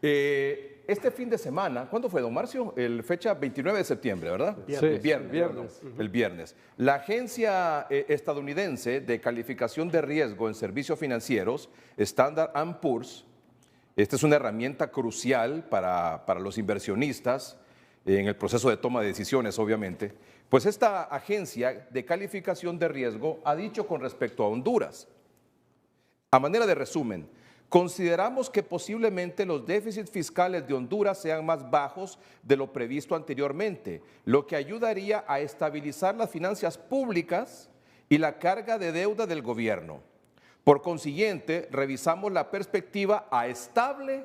este fin de semana, ¿cuándo fue, don Marcio? El fecha 29 de septiembre, ¿verdad? Viernes. El viernes. Viernes. Perdón, el viernes. La agencia estadounidense de calificación de riesgo en servicios financieros, Standard & Poor's, esta es una herramienta crucial para los inversionistas en el proceso de toma de decisiones, obviamente, pues esta agencia de calificación de riesgo ha dicho con respecto a Honduras, a manera de resumen, consideramos que posiblemente los déficits fiscales de Honduras sean más bajos de lo previsto anteriormente, lo que ayudaría a estabilizar las finanzas públicas y la carga de deuda del gobierno. Por consiguiente, revisamos la perspectiva a estable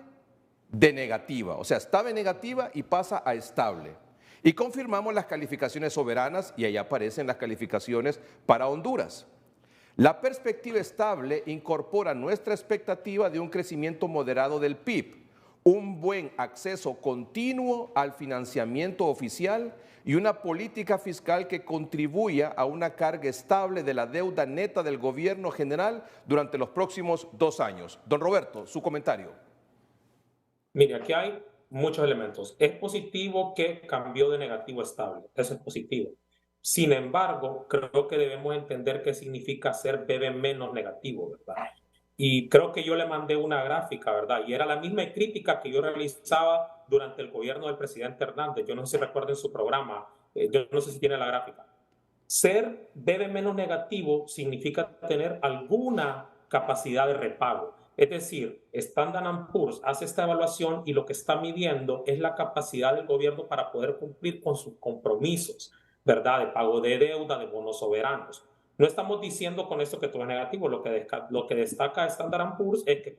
de negativa, o sea, estaba en negativa y pasa a estable. Y confirmamos las calificaciones soberanas y ahí aparecen las calificaciones para Honduras. La perspectiva estable incorpora nuestra expectativa de un crecimiento moderado del PIB, un buen acceso continuo al financiamiento oficial y una política fiscal que contribuya a una carga estable de la deuda neta del gobierno general durante los próximos 2 años. Don Roberto, su comentario. Mire, aquí hay muchos elementos. Es positivo que cambió de negativo a estable. Eso es positivo. Sin embargo, creo que debemos entender qué significa ser BB menos negativo, ¿verdad? Y creo que yo le mandé una gráfica, ¿verdad? Y era la misma crítica que yo realizaba durante el gobierno del presidente Hernández. Yo no sé si recuerden su programa, yo no sé si tiene la gráfica. Ser BB menos negativo significa tener alguna capacidad de repago. Es decir, Standard & Poor's hace esta evaluación y lo que está midiendo es la capacidad del gobierno para poder cumplir con sus compromisos, ¿verdad? De pago de deuda, de bonos soberanos. No estamos diciendo con esto que todo es negativo. Lo que destaca Standard & Poor's es que,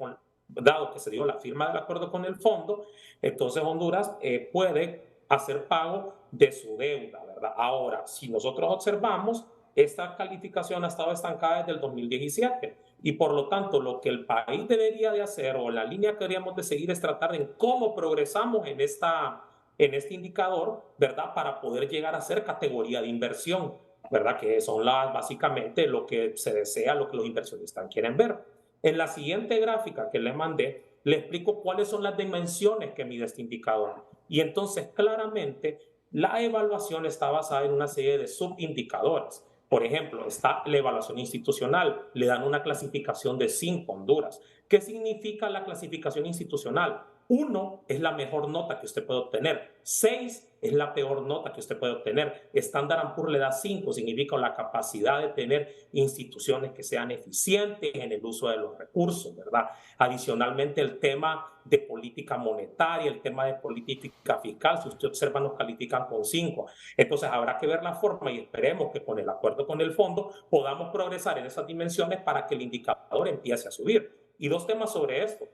dado que se dio la firma del acuerdo con el fondo, entonces Honduras puede hacer pago de su deuda, ¿verdad? Ahora, si nosotros observamos, esta calificación ha estado estancada desde el 2017 y por lo tanto lo que el país debería de hacer o la línea que deberíamos de seguir es tratar de cómo progresamos en este indicador, ¿verdad? Para poder llegar a ser categoría de inversión, ¿verdad? Que son básicamente lo que se desea, lo que los inversionistas quieren ver. En la siguiente gráfica que les mandé, le explico cuáles son las dimensiones que mide este indicador. Y entonces, claramente, la evaluación está basada en una serie de subindicadores. Por ejemplo, está la evaluación institucional. Le dan una clasificación de 5 Honduras. ¿Qué significa la clasificación institucional? 1 es la mejor nota que usted puede obtener. 6 es la peor nota que usted puede obtener. Standard & Poor's le da 5, significa la capacidad de tener instituciones que sean eficientes en el uso de los recursos, ¿verdad? Adicionalmente, el tema de política monetaria, el tema de política fiscal, si usted observa, nos califican con 5. Entonces, habrá que ver la forma y esperemos que con el acuerdo con el fondo podamos progresar en esas dimensiones para que el indicador empiece a subir. Y 2 temas sobre esto.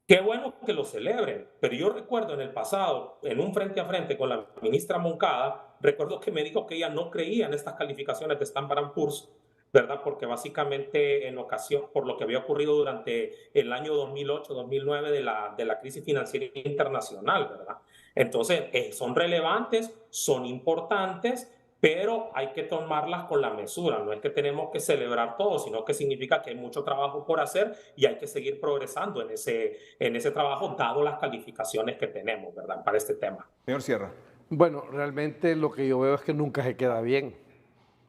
Qué bueno que lo celebren, pero yo recuerdo en el pasado, en un frente a frente con la ministra Moncada, recuerdo que me dijo que ella no creía en estas calificaciones de Standard & Poor's, ¿verdad? Porque básicamente en ocasión, por lo que había ocurrido durante el año 2008-2009 de la crisis financiera internacional, ¿verdad? Entonces, son relevantes, son importantes, pero hay que tomarlas con la mesura. No es que tenemos que celebrar todo, sino que significa que hay mucho trabajo por hacer y hay que seguir progresando en ese trabajo, dado las calificaciones que tenemos, ¿verdad?, para este tema. Señor Sierra. Bueno, realmente lo que yo veo es que nunca se queda bien.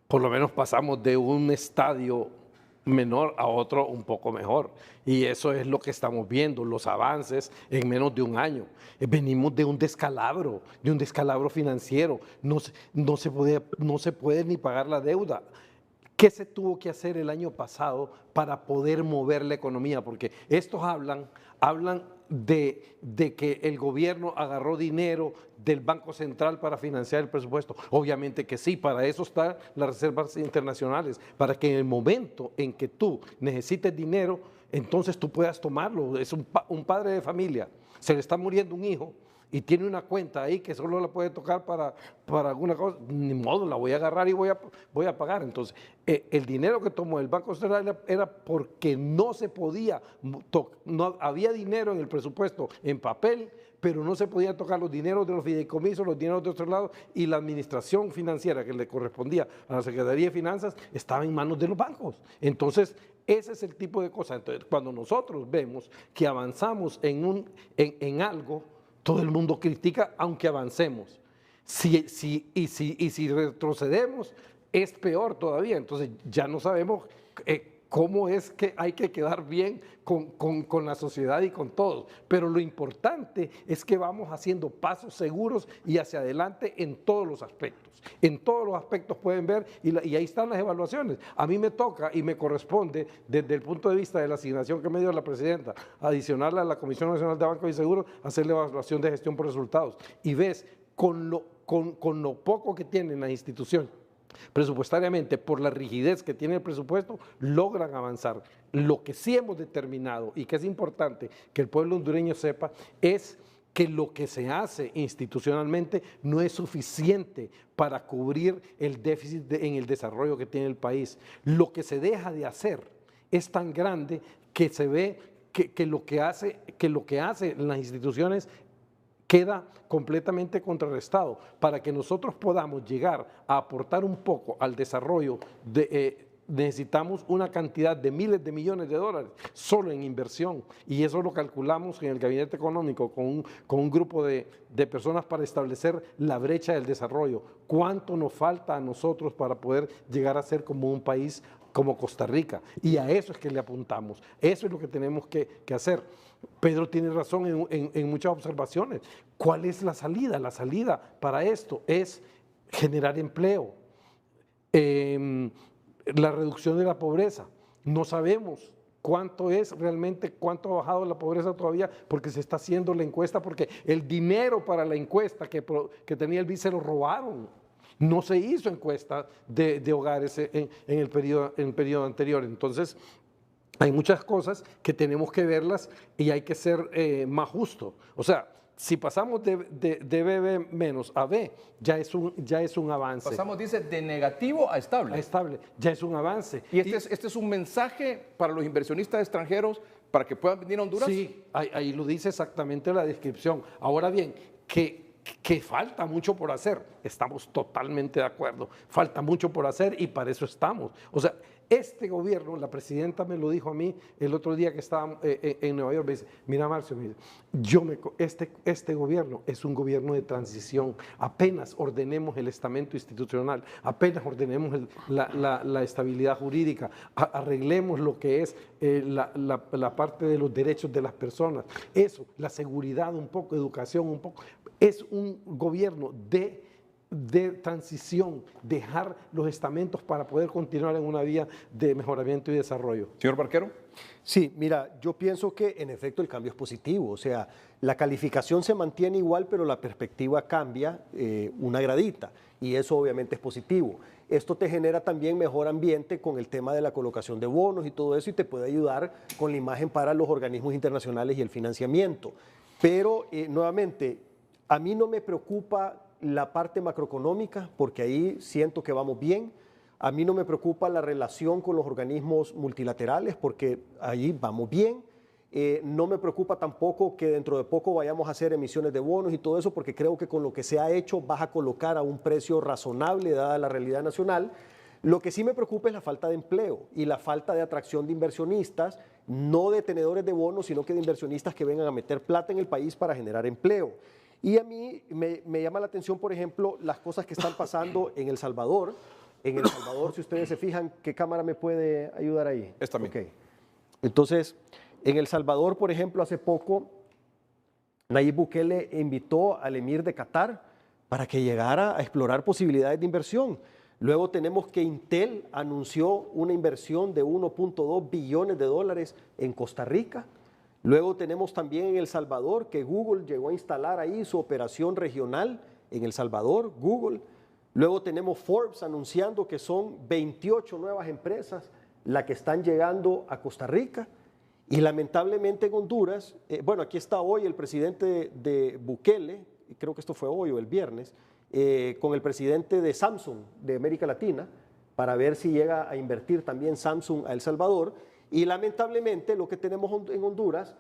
Por lo menos pasamos de un estadio menor a otro un poco mejor. Y eso es lo que estamos viendo, los avances en menos de un año. Venimos de un descalabro financiero. No se puede ni pagar la deuda. ¿Qué se tuvo que hacer el año pasado para poder mover la economía? Porque estos hablan de que el gobierno agarró dinero del Banco Central para financiar el presupuesto. Obviamente que sí, para eso están las reservas internacionales, para que en el momento en que tú necesites dinero, entonces tú puedas tomarlo. Es un padre de familia, se le está muriendo un hijo y tiene una cuenta ahí que solo la puede tocar para alguna cosa, ni modo, la voy a agarrar y voy a pagar. Entonces, el dinero que tomó el Banco Central era porque no se podía, no había dinero en el presupuesto en papel, pero no se podía tocar los dineros de los fideicomisos, los dineros de otros lados, y la administración financiera que le correspondía a la Secretaría de Finanzas estaba en manos de los bancos. Entonces, ese es el tipo de cosas. Entonces, cuando nosotros vemos que avanzamos en algo, todo el mundo critica, aunque avancemos. Si retrocedemos, es peor todavía. Entonces ya no sabemos cómo es que hay que quedar bien con la sociedad y con todos. Pero lo importante es que vamos haciendo pasos seguros y hacia adelante en todos los aspectos. En todos los aspectos pueden ver, y ahí están las evaluaciones. A mí me toca y me corresponde, desde el punto de vista de la asignación que me dio la presidenta, adicional a la Comisión Nacional de Bancos y Seguros, hacer la evaluación de gestión por resultados. Y ves, con lo poco que tienen las instituciones, presupuestariamente, por la rigidez que tiene el presupuesto, logran avanzar. Lo que sí hemos determinado, y que es importante que el pueblo hondureño sepa, es que lo que se hace institucionalmente no es suficiente para cubrir el déficit en el desarrollo que tiene el país. Lo que se deja de hacer es tan grande que se ve que lo que hacen las instituciones queda completamente contrarrestado. Para que nosotros podamos llegar a aportar un poco al desarrollo necesitamos una cantidad de miles de millones de dólares solo en inversión, y eso lo calculamos en el Gabinete Económico con un grupo de personas para establecer la brecha del desarrollo. ¿Cuánto nos falta a nosotros para poder llegar a ser como un país como Costa Rica? Y a eso es que le apuntamos, eso es lo que tenemos que hacer. Pedro tiene razón en muchas observaciones. ¿Cuál es la salida? La salida para esto es generar empleo, la reducción de la pobreza. No sabemos cuánto es realmente, cuánto ha bajado la pobreza todavía, porque se está haciendo la encuesta, porque el dinero para la encuesta que tenía el BID se lo robaron. No se hizo encuesta de hogares en el periodo anterior. Entonces, hay muchas cosas que tenemos que verlas y hay que ser más justo. O sea, si pasamos de BB menos a B, ya es un avance. Pasamos, dice, de negativo a estable. A estable, ya es un avance. ¿Y este es un mensaje para los inversionistas extranjeros para que puedan venir a Honduras? Sí, ahí lo dice exactamente la descripción. Ahora bien, que falta mucho por hacer, estamos totalmente de acuerdo. Falta mucho por hacer y para eso estamos. O sea, este gobierno, la presidenta me lo dijo a mí el otro día que estaba en Nueva York, me dice, mira Marcio, este gobierno es un gobierno de transición, apenas ordenemos el estamento institucional, apenas ordenemos la estabilidad jurídica, arreglemos lo que es la parte de los derechos de las personas, eso, la seguridad un poco, educación un poco, es un gobierno de transición, dejar los estamentos para poder continuar en una vía de mejoramiento y desarrollo. Señor Barquero. Sí, mira, yo pienso que en efecto el cambio es positivo, o sea, la calificación se mantiene igual, pero la perspectiva cambia una gradita y eso obviamente es positivo. Esto te genera también mejor ambiente con el tema de la colocación de bonos y todo eso y te puede ayudar con la imagen para los organismos internacionales y el financiamiento. Pero nuevamente, a mí no me preocupa la parte macroeconómica porque ahí siento que vamos bien. A mí no me preocupa la relación con los organismos multilaterales porque ahí vamos bien. No me preocupa tampoco que dentro de poco vayamos a hacer emisiones de bonos y todo eso porque creo que con lo que se ha hecho vas a colocar a un precio razonable dada la realidad nacional. Lo que sí me preocupa es la falta de empleo y la falta de atracción de inversionistas, no de tenedores de bonos, sino que de inversionistas que vengan a meter plata en el país para generar empleo. Y a mí me llama la atención, por ejemplo, las cosas que están pasando en El Salvador. En El Salvador, si ustedes se fijan, ¿qué cámara me puede ayudar ahí? Esta misma. Okay. Entonces, en El Salvador, por ejemplo, hace poco, Nayib Bukele invitó al emir de Qatar para que llegara a explorar posibilidades de inversión. Luego tenemos que Intel anunció una inversión de 1.2 billones de dólares en Costa Rica. Luego tenemos también en El Salvador que Google llegó a instalar ahí su operación regional en El Salvador, Google. Luego tenemos Forbes anunciando que son 28 nuevas empresas las que están llegando a Costa Rica. Y lamentablemente en Honduras, bueno, aquí está hoy el presidente de Bukele, creo que esto fue hoy o el viernes, con el presidente de Samsung de América Latina, para ver si llega a invertir también Samsung a El Salvador. Y lamentablemente lo que tenemos en Honduras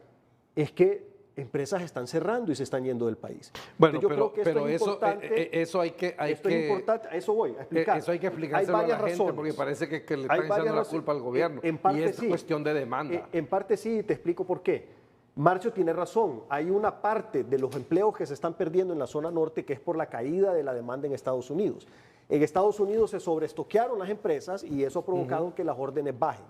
es que empresas están cerrando y se están yendo del país. Bueno, yo creo que esto es importante. Eso hay que... Esto es importante, a eso voy a explicar. Eso hay que explicárselo a la gente razones. porque parece que le están echando la culpa al gobierno. En parte y es sí. cuestión de demanda. En parte sí, te explico por qué. Marcio tiene razón. Hay una parte de los empleos que se están perdiendo en la zona norte que es por la caída de la demanda en Estados Unidos. En Estados Unidos se sobreestoquearon las empresas y eso ha provocado que las órdenes bajen.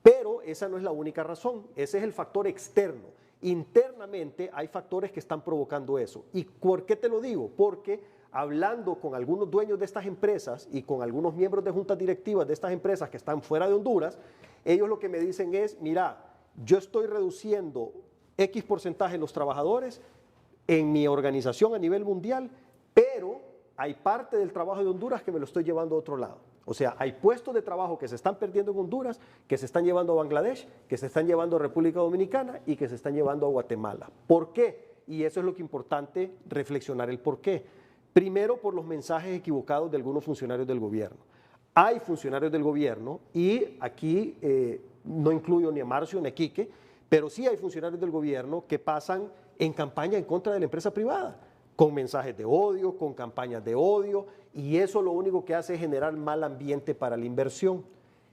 Pero esa no es la única razón, ese es el factor externo. Internamente hay factores que están provocando eso. ¿Y por qué te lo digo? Porque hablando con algunos dueños de estas empresas y con algunos miembros de juntas directivas de estas empresas que están fuera de Honduras, ellos lo que me dicen es, mira, yo estoy reduciendo X porcentaje de los trabajadores en mi organización a nivel mundial, pero hay parte del trabajo de Honduras que me lo estoy llevando a otro lado. O sea, hay puestos de trabajo que se están perdiendo en Honduras, que se están llevando a Bangladesh, que se están llevando a República Dominicana y que se están llevando a Guatemala. ¿Por qué? Y eso es lo que es importante reflexionar el por qué. Primero, por los mensajes equivocados de algunos funcionarios del gobierno. Hay funcionarios del gobierno, y aquí no incluyo ni a Marcio ni a Quique, pero sí hay funcionarios del gobierno que pasan en campaña en contra de la empresa privada, con mensajes de odio, con campañas de odio, y eso lo único que hace es generar mal ambiente para la inversión.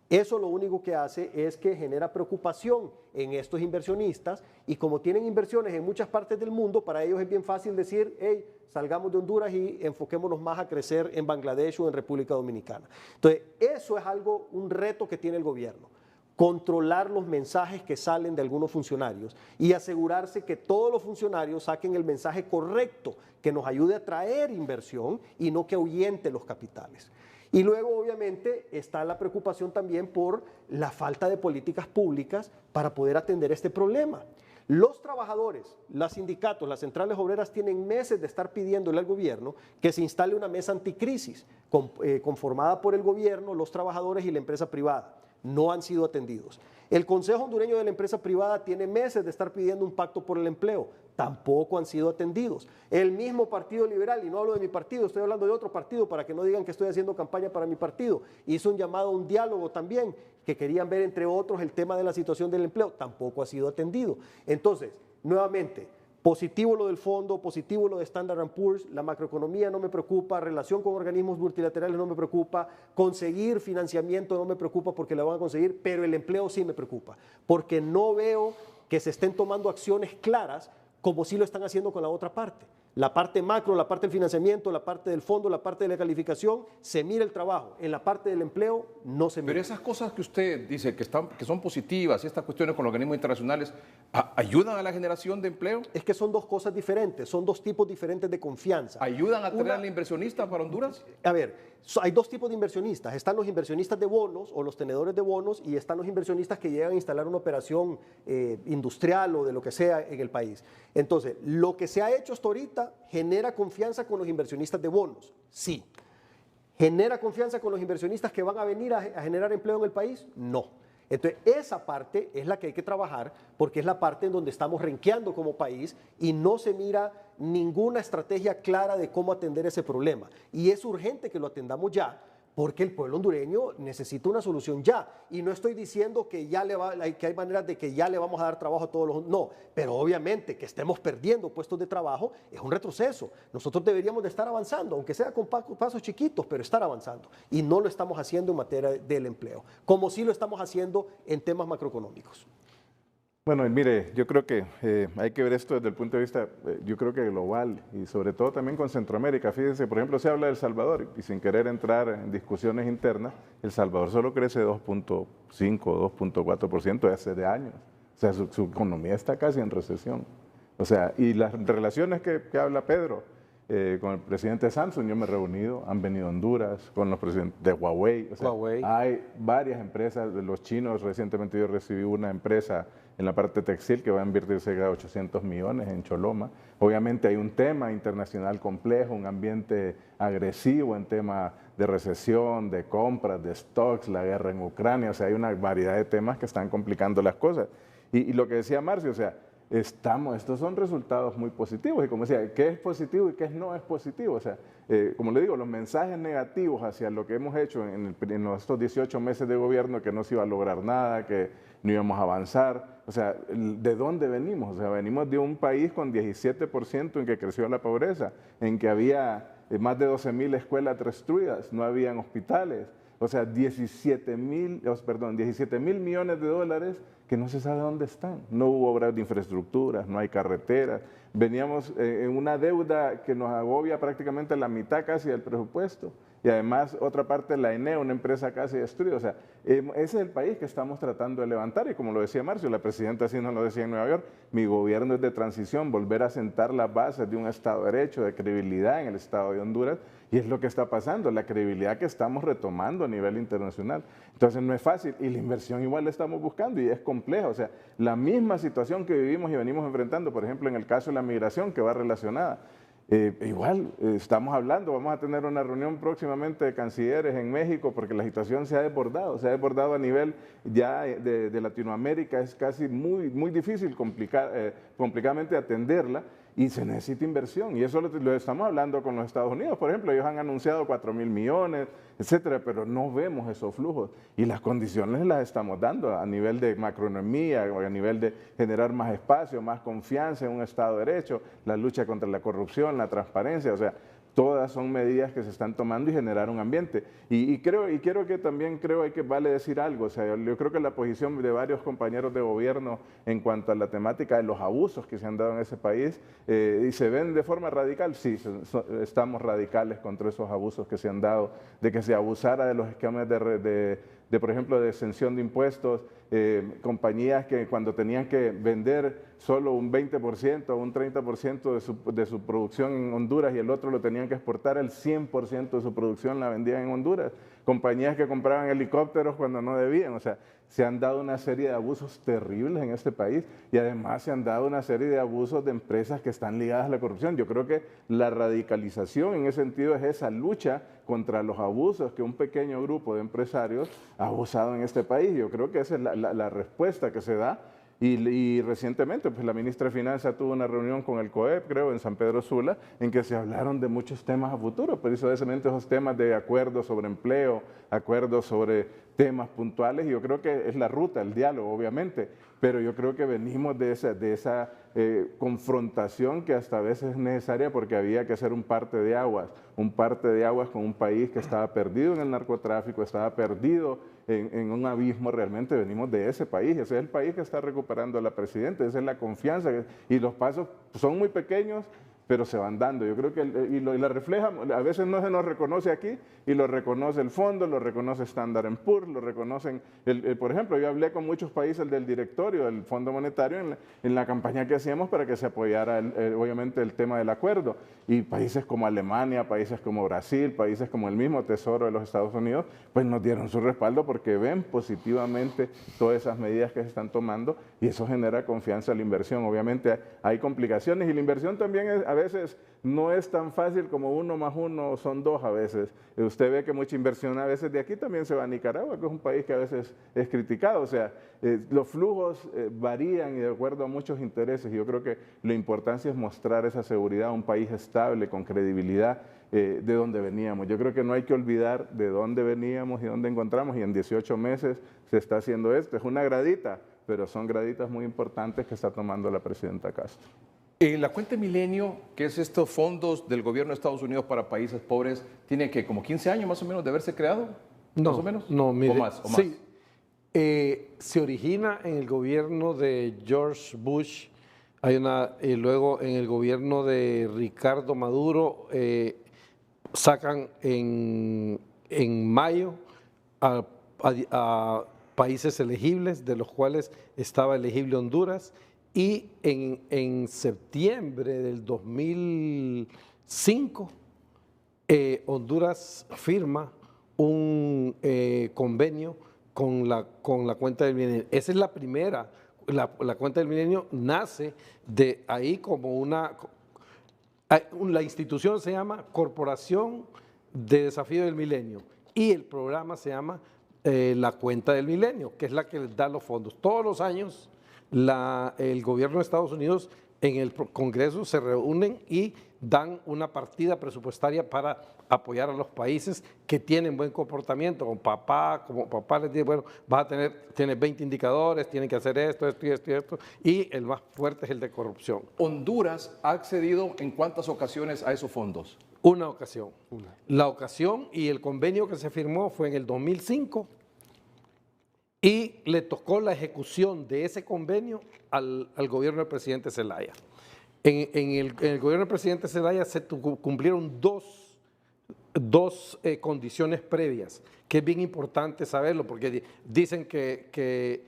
Eso lo único que hace es que genera preocupación en estos inversionistas, y como tienen inversiones en muchas partes del mundo, para ellos es bien fácil decir, hey, salgamos de Honduras y enfoquémonos más a crecer en Bangladesh o en República Dominicana. Entonces, eso es algo, un reto que tiene el gobierno. Controlar los mensajes que salen de algunos funcionarios y asegurarse que todos los funcionarios saquen el mensaje correcto que nos ayude a traer inversión y no que ahuyente los capitales. Y luego, obviamente, está la preocupación también por la falta de políticas públicas para poder atender este problema. Los trabajadores, los sindicatos, las centrales obreras tienen meses de estar pidiéndole al gobierno que se instale una mesa anticrisis conformada por el gobierno, los trabajadores y la empresa privada. No han sido atendidos. El Consejo Hondureño de la Empresa Privada tiene meses de estar pidiendo un pacto por el empleo. Tampoco han sido atendidos. El mismo Partido Liberal, y no hablo de mi partido, estoy hablando de otro partido para que no digan que estoy haciendo campaña para mi partido, hizo un llamado a un diálogo también, que querían ver entre otros el tema de la situación del empleo. Tampoco ha sido atendido. Entonces, nuevamente, positivo lo del fondo, positivo lo de Standard & Poor's, la macroeconomía no me preocupa, relación con organismos multilaterales no me preocupa, conseguir financiamiento no me preocupa porque la van a conseguir, pero el empleo sí me preocupa, porque no veo que se estén tomando acciones claras como sí lo están haciendo con la otra parte. La parte macro, la parte del financiamiento, la parte del fondo, la parte de la calificación, se mira el trabajo. En la parte del empleo no se mira. Pero esas cosas que usted dice que son positivas y estas cuestiones con los organismos internacionales, ¿ayudan a la generación de empleo? Es que son dos cosas diferentes, son dos tipos diferentes de confianza. ¿Ayudan a traer al inversionista para Honduras? A ver, hay dos tipos de inversionistas. Están los inversionistas de bonos o los tenedores de bonos y están los inversionistas que llegan a instalar una operación industrial o de lo que sea en el país. Entonces, lo que se ha hecho hasta ahorita genera confianza con los inversionistas de bonos, sí. ¿Genera confianza con los inversionistas que van a venir a generar empleo en el país? No. Entonces, esa parte es la que hay que trabajar porque es la parte en donde estamos renqueando como país y no se mira ninguna estrategia clara de cómo atender ese problema. Y es urgente que lo atendamos ya porque el pueblo hondureño necesita una solución ya. Y no estoy diciendo que, que hay maneras de que ya le vamos a dar trabajo a todos los... No, pero obviamente que estemos perdiendo puestos de trabajo es un retroceso. Nosotros deberíamos de estar avanzando, aunque sea con pasos chiquitos, pero estar avanzando. Y no lo estamos haciendo en materia del empleo, como sí lo estamos haciendo en temas macroeconómicos. Bueno, mire, yo creo que hay que ver esto desde el punto de vista, yo creo que global y sobre todo también con Centroamérica. Fíjense, por ejemplo, se habla de El Salvador y sin querer entrar en discusiones internas, El Salvador solo crece 2.5 o 2.4% hace años. O sea, su economía está casi en recesión. O sea, y las relaciones que habla Pedro con el presidente de Samsung, yo me he reunido, han venido a Honduras, con los presidentes de Huawei. O sea, hay varias empresas de los chinos. Recientemente yo recibí una empresa en la parte textil que va a invertir cerca de 800 millones en Choloma. Obviamente hay un tema internacional complejo, un ambiente agresivo en tema de recesión, de compras, de stocks, la guerra en Ucrania. O sea, hay una variedad de temas que están complicando las cosas. Y lo que decía Marcio, o sea, estos son resultados muy positivos y como decía, ¿qué es positivo y qué no es positivo? O sea, como le digo, los mensajes negativos hacia lo que hemos hecho en estos 18 meses de gobierno, que no se iba a lograr nada, que no íbamos a avanzar, o sea, ¿de dónde venimos? O sea, venimos de un país con 17% en que creció la pobreza, en que había más de 12.000 escuelas destruidas, no habían hospitales, o sea, 17.000 millones de dólares que no se sabe dónde están. No hubo obras de infraestructuras, no hay carreteras. Veníamos en una deuda que nos agobia prácticamente la mitad casi del presupuesto. Y además, otra parte, la ENE, una empresa casi destruida. O sea, ese es el país que estamos tratando de levantar. Y como lo decía Marcio, la presidenta así nos lo decía en Nueva York, mi gobierno es de transición, volver a sentar las bases de un Estado de Derecho, de credibilidad en el Estado de Honduras. Y es lo que está pasando, la credibilidad que estamos retomando a nivel internacional. Entonces no es fácil y la inversión igual la estamos buscando y es compleja. O sea, la misma situación que vivimos y venimos enfrentando, por ejemplo, en el caso de la migración que va relacionada. Igual estamos hablando, vamos a tener una reunión próximamente de cancilleres en México porque la situación se ha desbordado a nivel ya de Latinoamérica, es casi muy difícil complicadamente atenderla y se necesita inversión y eso lo estamos hablando con los Estados Unidos, por ejemplo, ellos han anunciado 4.000 millones, etcétera, pero no vemos esos flujos y las condiciones las estamos dando a nivel de macroeconomía, a nivel de generar más espacio, más confianza en un Estado de Derecho, la lucha contra la corrupción, la transparencia, o sea, todas son medidas que se están tomando y generar un ambiente. Y quiero que también hay que vale decir algo, o sea, yo creo que la posición de varios compañeros de gobierno en cuanto a la temática de los abusos que se han dado en ese país, y se ven de forma radical, sí, estamos radicales contra esos abusos que se han dado, de que se abusara de los esquemas por ejemplo, de exención de impuestos, compañías que cuando tenían que vender solo un 20% o un 30% de su producción en Honduras y el otro lo tenían que exportar, el 100% de su producción la vendían en Honduras. Compañías que compraban helicópteros cuando no debían, o sea, se han dado una serie de abusos terribles en este país y además se han dado una serie de abusos de empresas que están ligadas a la corrupción. Yo creo que la radicalización en ese sentido es esa lucha contra los abusos que un pequeño grupo de empresarios ha abusado en este país. Yo creo que esa es la respuesta que se da. Y recientemente, pues la ministra de Finanzas tuvo una reunión con el COEP, creo, en San Pedro Sula, en que se hablaron de muchos temas a futuro, precisamente esos temas de acuerdos sobre empleo, acuerdos sobre temas puntuales, y yo creo que es la ruta, el diálogo, obviamente, pero yo creo que venimos de esa confrontación que hasta a veces es necesaria porque había que hacer un parte de aguas con un país que estaba perdido en el narcotráfico, estaba perdido en un abismo. Realmente venimos de ese país, ese es el país que está recuperando a la presidenta, esa es la confianza y los pasos son muy pequeños, pero se van dando. Yo creo que, y la refleja, a veces no se nos reconoce aquí, y lo reconoce el fondo, lo reconoce Standard & Poor's, lo reconocen, por ejemplo, yo hablé con muchos países del directorio del Fondo Monetario en la campaña que hacíamos para que se apoyara, obviamente, el tema del acuerdo, y países como Alemania, países como Brasil, países como el mismo Tesoro de los Estados Unidos, pues nos dieron su respaldo porque ven positivamente todas esas medidas que se están tomando, y eso genera confianza a la inversión. Obviamente hay complicaciones, y la inversión también a veces no es tan fácil como 1 más 1 son 2 a veces. Usted ve que mucha inversión a veces de aquí también se va a Nicaragua, que es un país que a veces es criticado. O sea, los flujos varían y de acuerdo a muchos intereses. Y yo creo que la importancia es mostrar esa seguridad a un país estable, con credibilidad, de dónde veníamos. Yo creo que no hay que olvidar de dónde veníamos y dónde encontramos. Y en 18 meses se está haciendo esto. Es una gradita, pero son graditas muy importantes que está tomando la presidenta Castro. En la cuenta Milenio, que es estos fondos del gobierno de Estados Unidos para países pobres, tiene que como 15 años más o menos de haberse creado, No, más o menos. No, mire, o más. Sí, se origina en el gobierno de George Bush, luego en el gobierno de Ricardo Maduro, sacan en mayo a países elegibles, de los cuales estaba elegible Honduras, y en septiembre del 2005, Honduras firma un convenio con la cuenta del milenio. Esa es la primera, la cuenta del milenio nace de ahí como la institución se llama Corporación de Desafío del Milenio y el programa se llama la cuenta del milenio, que es la que les da los fondos. Todos los años el gobierno de Estados Unidos en el Congreso se reúnen y dan una partida presupuestaria para apoyar a los países que tienen buen comportamiento. Como papá les dice, bueno, tienes 20 indicadores, tienen que hacer esto, esto y esto y esto, y el más fuerte es el de corrupción. ¿Honduras ha accedido en cuántas ocasiones a esos fondos? Una ocasión. La ocasión y el convenio que se firmó fue en el 2005 y le tocó la ejecución de ese convenio al gobierno del presidente Zelaya. En el gobierno del presidente Zelaya se cumplieron dos condiciones previas, que es bien importante saberlo, porque dicen que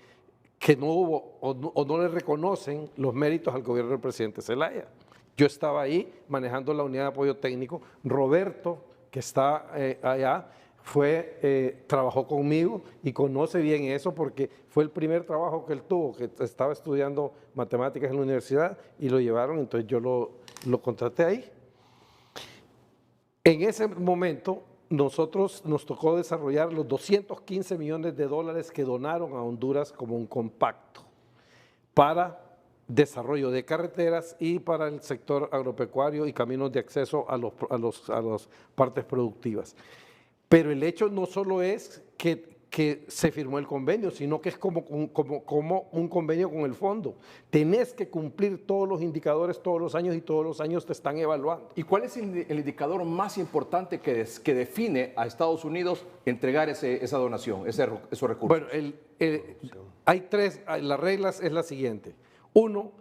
no hubo o no le reconocen los méritos al gobierno del presidente Zelaya. Yo estaba ahí manejando la unidad de apoyo técnico. Roberto, que está allá, trabajó conmigo y conoce bien eso porque fue el primer trabajo que él tuvo, que estaba estudiando matemáticas en la universidad y lo llevaron, entonces yo lo contraté ahí. En ese momento nos tocó desarrollar los 215 millones de dólares que donaron a Honduras como un compacto para desarrollo de carreteras y para el sector agropecuario y caminos de acceso a las partes productivas. Pero el hecho no solo es que se firmó el convenio, sino que es como un convenio con el fondo. Tenés que cumplir todos los indicadores todos los años y todos los años te están evaluando. ¿Y cuál es el indicador más importante que define a Estados Unidos entregar esa donación, esos recursos? Bueno, hay tres, las reglas es la siguiente. Uno,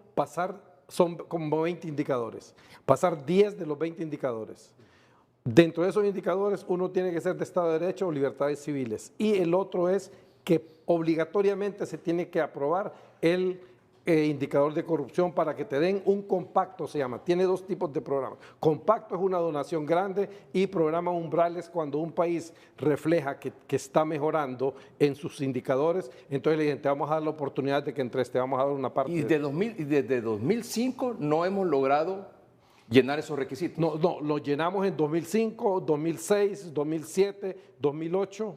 son como 20 indicadores, pasar 10 de los 20 indicadores. Dentro de esos indicadores, uno tiene que ser de Estado de Derecho o libertades civiles. Y el otro es que obligatoriamente se tiene que aprobar el indicador de corrupción para que te den un compacto, se llama. Tiene dos tipos de programas. Compacto es una donación grande y programa umbrales cuando un país refleja que está mejorando en sus indicadores. Entonces le dicen, te vamos a dar la oportunidad de que entres, te vamos a dar una parte. Y desde 2005 no hemos logrado llenar esos requisitos. No, lo llenamos en 2005, 2006, 2007, 2008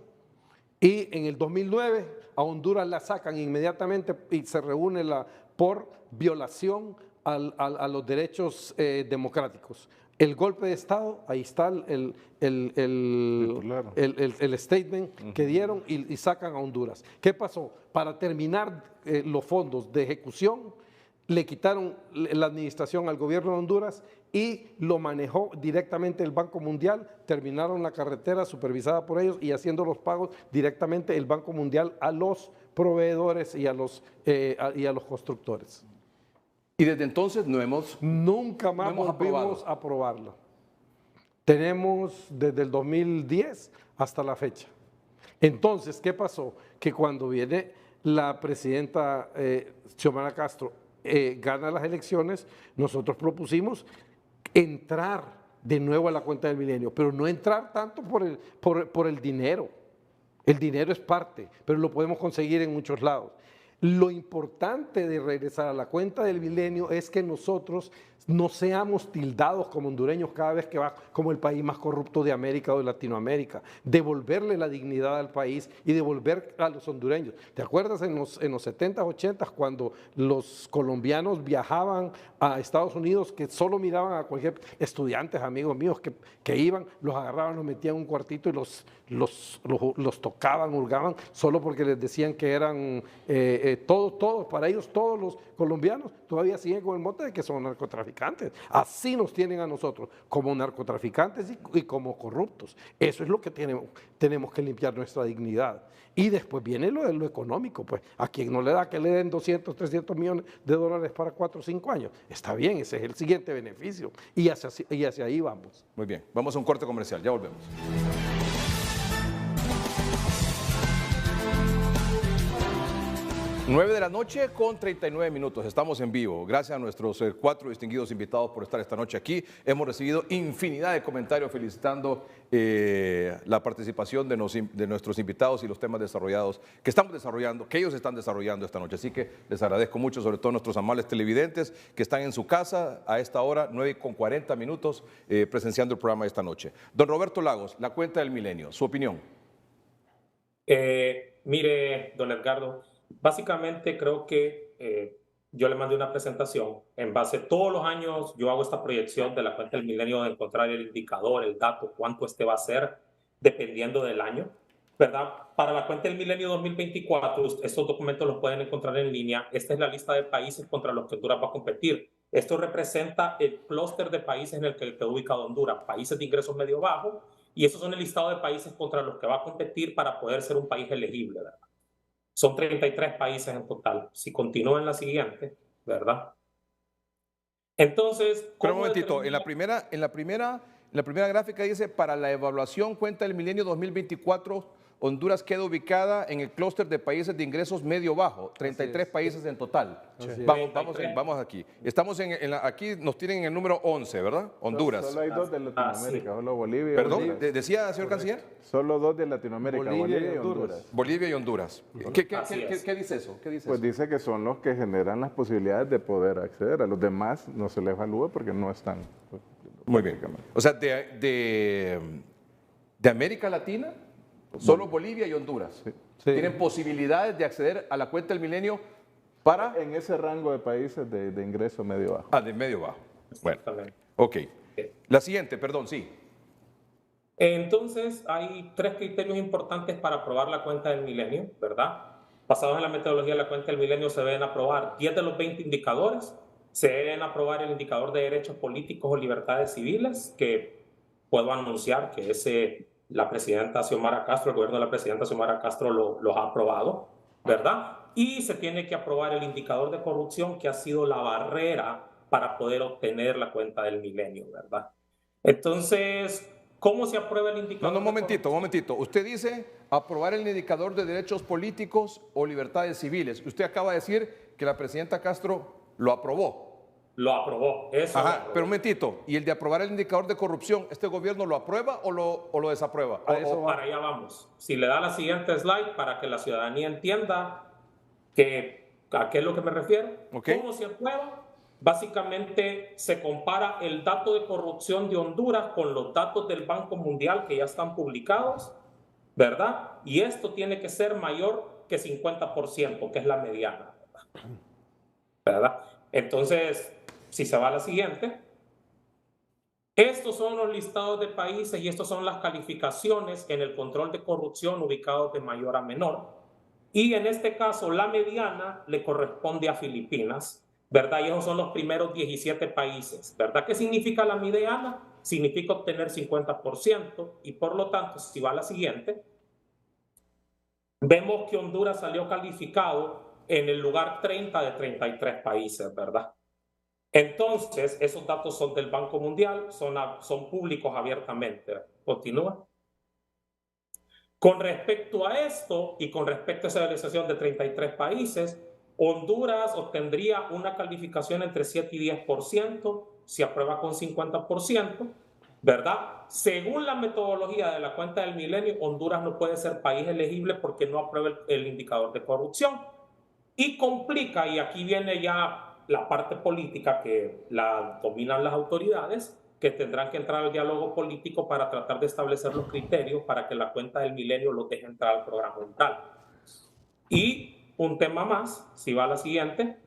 y en el 2009 a Honduras la sacan inmediatamente y se reúne por violación a los derechos democráticos. El golpe de Estado, ahí está el statement que dieron y sacan a Honduras. ¿Qué pasó? Para terminar los fondos de ejecución, le quitaron la administración al gobierno de Honduras y lo manejó directamente el Banco Mundial, terminaron la carretera supervisada por ellos y haciendo los pagos directamente el Banco Mundial a los proveedores y a los constructores. Y desde entonces no hemos... Nunca más No hemos volvimos a aprobarla. Tenemos desde el 2010 hasta la fecha. Entonces, ¿qué pasó? Que cuando viene la presidenta Xiomara Castro, gana las elecciones, nosotros propusimos entrar de nuevo a la cuenta del milenio, pero no entrar tanto por el dinero. El dinero es parte, pero lo podemos conseguir en muchos lados. Lo importante de regresar a la cuenta del milenio es que nosotros no seamos tildados como hondureños cada vez que va como el país más corrupto de América o de Latinoamérica. Devolverle la dignidad al país y devolver a los hondureños. ¿Te acuerdas en los 70s, 80s cuando los colombianos viajaban a Estados Unidos que solo miraban a cualquier estudiantes, amigos míos, que iban, los agarraban, los metían en un cuartito y los tocaban, hurgaban, solo porque les decían que eran todos, para ellos todos los colombianos todavía siguen con el mote de que son narcotraficantes. Así nos tienen a nosotros, como narcotraficantes y como corruptos. Eso es lo que tenemos que limpiar nuestra dignidad. Y después viene lo económico, pues a quien no le da que le den 200, 300 millones de dólares para 4 o 5 años. Está bien, ese es el siguiente beneficio y hacia ahí vamos. Muy bien, vamos a un corte comercial, ya volvemos. 9 de la noche con 39 minutos. Estamos en vivo. Gracias a nuestros 4 distinguidos invitados por estar esta noche aquí. Hemos recibido infinidad de comentarios felicitando la participación de nuestros invitados y los temas desarrollados que estamos desarrollando, que ellos están desarrollando esta noche. Así que les agradezco mucho, sobre todo a nuestros amables televidentes que están en su casa a esta hora, 9 con 40 minutos, presenciando el programa de esta noche. Don Roberto Lagos, la cuenta del milenio, su opinión. Mire, don Edgardo, básicamente creo que yo le mandé una presentación en base, todos los años yo hago esta proyección de la cuenta del milenio de encontrar el indicador, el dato, cuánto va a ser dependiendo del año, ¿verdad? Para la cuenta del milenio 2024, estos documentos los pueden encontrar en línea. Esta es la lista de países contra los que Honduras va a competir. Esto representa el clúster de países en el que quedó ubicado Honduras, países de ingresos medio bajo, y esos son el listado de países contra los que va a competir para poder ser un país elegible, ¿verdad? Son 33 países en total. Si continúa en la siguiente, ¿verdad? Entonces... Pero un momentito, en la primera gráfica dice, para la evaluación cuenta del milenio 2024, Honduras queda ubicada en el clúster de países de ingresos medio-bajo, 33 países en total. Vamos aquí. Estamos aquí nos tienen en el número 11, ¿verdad? Honduras. Solo hay 2 de Latinoamérica, solo Bolivia y ¿Perdón? Honduras. ¿Decía, señor canciller? Solo 2 de Latinoamérica, Bolivia y Honduras. Bolivia y Honduras. ¿Qué dice eso? Pues dice que son los que generan las posibilidades de poder acceder. A los demás no se les evalúa porque no están. Muy bien. O sea, de América Latina, solo Bolivia y Honduras tienen posibilidades de acceder a la cuenta del milenio para... En ese rango de países de ingreso medio bajo. Ah, de medio bajo. Bueno, ok. La siguiente, perdón, sí. Entonces, hay 3 criterios importantes para aprobar la cuenta del milenio, ¿verdad? Basados en la metodología de la cuenta del milenio, se deben aprobar 10 de los 20 indicadores. Se deben aprobar el indicador de derechos políticos o libertades civiles, que puedo anunciar que la presidenta Xiomara Castro, el gobierno de la presidenta Xiomara Castro los ha aprobado, ¿verdad? Y se tiene que aprobar el indicador de corrupción, que ha sido la barrera para poder obtener la cuenta del milenio, ¿verdad? Entonces, ¿cómo se aprueba el indicador? Un momentito. Usted dice aprobar el indicador de derechos políticos o libertades civiles. Usted acaba de decir que la presidenta Castro lo aprobó. Lo aprobó, eso. Ajá, pero un momentito. ¿Y el de aprobar el indicador de corrupción, este gobierno lo aprueba o lo desaprueba? Para allá vamos. Si le da la siguiente slide para que la ciudadanía entienda a qué es lo que me refiero. Okay. ¿Cómo se aprueba? Básicamente se compara el dato de corrupción de Honduras con los datos del Banco Mundial que ya están publicados, ¿verdad? Y esto tiene que ser mayor que 50%, que es la mediana, ¿verdad? Entonces, si se va a la siguiente, estos son los listados de países y estas son las calificaciones en el control de corrupción ubicados de mayor a menor. Y en este caso, la mediana le corresponde a Filipinas, ¿verdad? Y esos son los primeros 17 países, ¿verdad? ¿Qué significa la mediana? Significa obtener 50% y por lo tanto, si va a la siguiente, vemos que Honduras salió calificado en el lugar 30 de 33 países, ¿verdad? Entonces, esos datos son del Banco Mundial, son públicos abiertamente. Continúa. Con respecto a esto y con respecto a esa evaluación de 33 países, Honduras obtendría una calificación entre 7 y 10%, si aprueba con 50%, ¿verdad? Según la metodología de la cuenta del milenio, Honduras no puede ser país elegible porque no aprueba el indicador de corrupción. Y complica, y aquí viene ya la parte política que la dominan las autoridades, que tendrán que entrar al diálogo político para tratar de establecer los criterios para que la cuenta del milenio los deje entrar al programa mundial. Y un tema más, si va a la siguiente.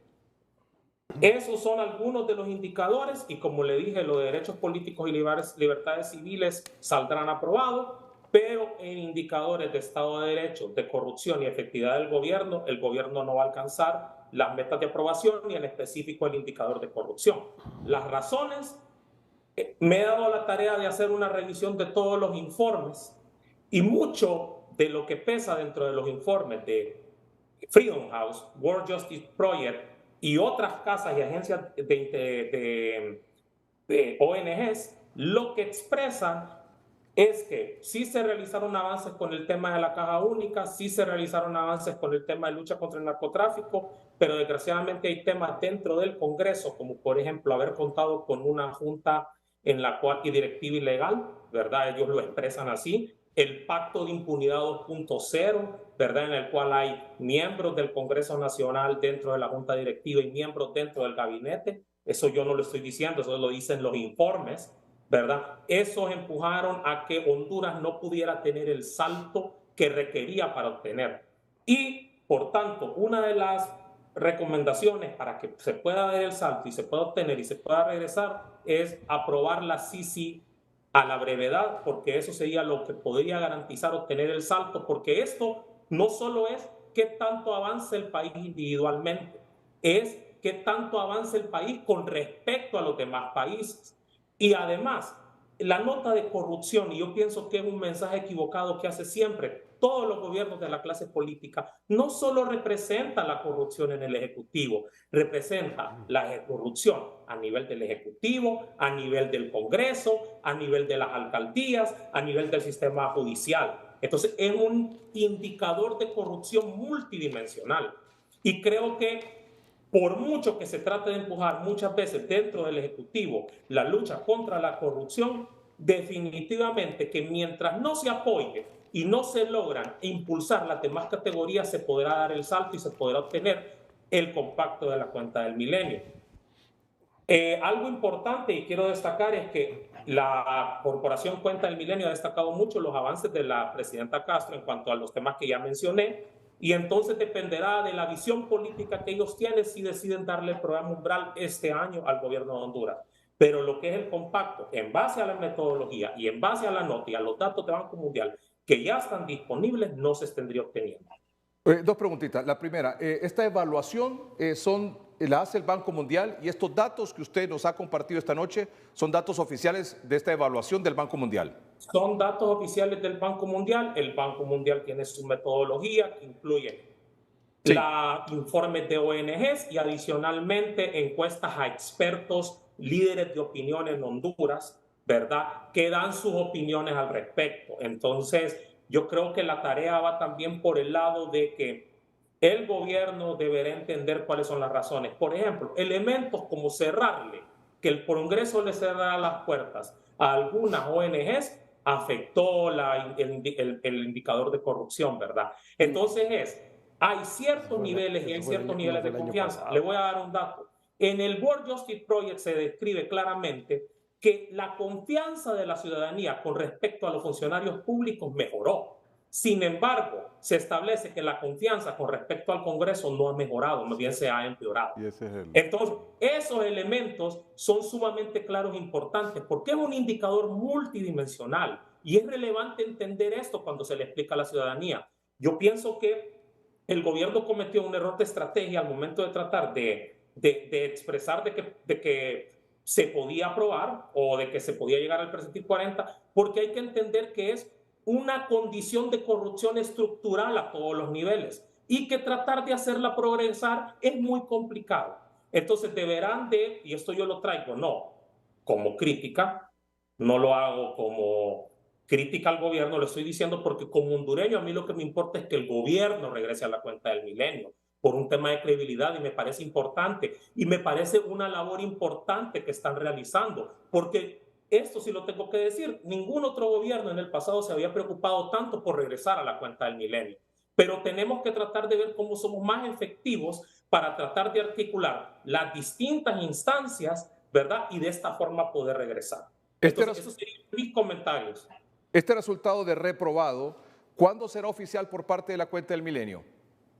Esos son algunos de los indicadores y como le dije, los derechos políticos y libertades civiles saldrán aprobados, pero en indicadores de Estado de Derecho, de corrupción y efectividad del gobierno, el gobierno no va a alcanzar las metas de aprobación y en específico el indicador de corrupción. Las razones, me he dado la tarea de hacer una revisión de todos los informes y mucho de lo que pesa dentro de los informes de Freedom House, World Justice Project y otras casas y agencias de ONGs, lo que expresan es que sí se realizaron avances con el tema de la caja única, sí se realizaron avances con el tema de lucha contra el narcotráfico, pero desgraciadamente hay temas dentro del Congreso, como por ejemplo haber contado con una junta en la cual y directiva ilegal, ¿verdad? Ellos lo expresan así, el pacto de impunidad 2.0, ¿verdad? En el cual hay miembros del Congreso Nacional dentro de la junta directiva y miembros dentro del gabinete. Eso yo no lo estoy diciendo, eso lo dicen los informes, ¿verdad? Esos empujaron a que Honduras no pudiera tener el salto que requería para obtener. Y, por tanto, una de las recomendaciones para que se pueda dar el salto y se pueda obtener y se pueda regresar es aprobar la CICI a la brevedad, porque eso sería lo que podría garantizar obtener el salto, porque esto no solo es qué tanto avance el país individualmente, es qué tanto avance el país con respecto a los demás países. Y además, la nota de corrupción, y yo pienso que es un mensaje equivocado que hace siempre todos los gobiernos de la clase política, no solo representa la corrupción en el Ejecutivo, representa la corrupción a nivel del Ejecutivo, a nivel del Congreso, a nivel de las alcaldías, a nivel del sistema judicial. Entonces, es un indicador de corrupción multidimensional. Y creo que por mucho que se trate de empujar muchas veces dentro del Ejecutivo la lucha contra la corrupción, definitivamente que mientras no se apoye y no se logran impulsar las demás categorías, se podrá dar el salto y se podrá obtener el compacto de la cuenta del milenio. Algo importante y quiero destacar es que la Corporación Cuenta del Milenio ha destacado mucho los avances de la presidenta Castro en cuanto a los temas que ya mencioné, y entonces dependerá de la visión política que ellos tienen si deciden darle el programa umbral este año al gobierno de Honduras. Pero lo que es el compacto, en base a la metodología y en base a la nota y a los datos de Banco Mundial que ya están disponibles, no se tendría obteniendo. Dos preguntitas. La primera, esta evaluación la hace el Banco Mundial y estos datos que usted nos ha compartido esta noche son datos oficiales de esta evaluación del Banco Mundial. Son datos oficiales del Banco Mundial. El Banco Mundial tiene su metodología que incluye informes de ONGs y adicionalmente encuestas a expertos, líderes de opinión en Honduras, ¿verdad? Que dan sus opiniones al respecto. Entonces, yo creo que la tarea va también por el lado de que el gobierno deberá entender cuáles son las razones. Por ejemplo, elementos como cerrarle, que el Congreso le cerrara las puertas a algunas ONGs, afectó el indicador de corrupción, ¿verdad? Entonces hay ciertos niveles y hay ciertos niveles de confianza. Le voy a dar un dato. En el World Justice Project se describe claramente que la confianza de la ciudadanía con respecto a los funcionarios públicos mejoró. Sin embargo, se establece que la confianza con respecto al Congreso no ha mejorado, más bien se ha empeorado. Entonces, esos elementos son sumamente claros e importantes porque es un indicador multidimensional y es relevante entender esto cuando se le explica a la ciudadanía. Yo pienso que el gobierno cometió un error de estrategia al momento de tratar de expresar de que se podía aprobar o de que se podía llegar al presentir 40, porque hay que entender que es una condición de corrupción estructural a todos los niveles y que tratar de hacerla progresar es muy complicado. Entonces deberán de, y esto yo lo traigo, no como crítica, no lo hago como crítica al gobierno, lo estoy diciendo porque como hondureño a mí lo que me importa es que el gobierno regrese a la cuenta del milenio por un tema de credibilidad y me parece importante y me parece una labor importante que están realizando porque esto sí lo tengo que decir, ningún otro gobierno en el pasado se había preocupado tanto por regresar a la cuenta del milenio, pero tenemos que tratar de ver cómo somos más efectivos para tratar de articular las distintas instancias, ¿verdad? Y de esta forma poder regresar. Entonces, esos serían mis comentarios. Este resultado de reprobado, ¿cuándo será oficial por parte de la cuenta del milenio?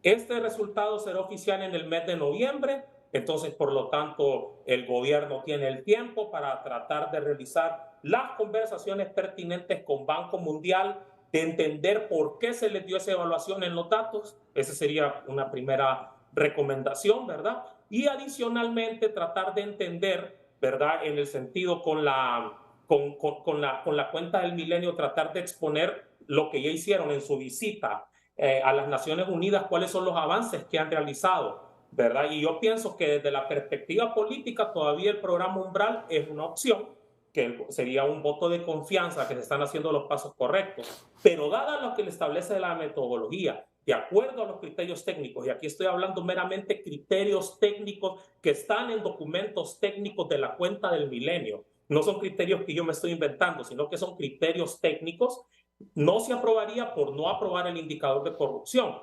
Este resultado será oficial en el mes de noviembre, entonces por lo tanto el gobierno tiene el tiempo para tratar de realizar las conversaciones pertinentes con Banco Mundial, de entender por qué se les dio esa evaluación en los datos. Esa sería una primera recomendación, ¿verdad? Y adicionalmente tratar de entender, ¿verdad? En el sentido con la cuenta del milenio, tratar de exponer lo que ya hicieron en su visita a las Naciones Unidas, cuáles son los avances que han realizado, ¿verdad? Y yo pienso que desde la perspectiva política todavía el programa Umbral es una opción, que sería un voto de confianza que se están haciendo los pasos correctos, pero dada lo que le establece la metodología, de acuerdo a los criterios técnicos, y aquí estoy hablando meramente criterios técnicos que están en documentos técnicos de la cuenta del milenio, no son criterios que yo me estoy inventando, sino que son criterios técnicos, no se aprobaría por no aprobar el indicador de corrupción.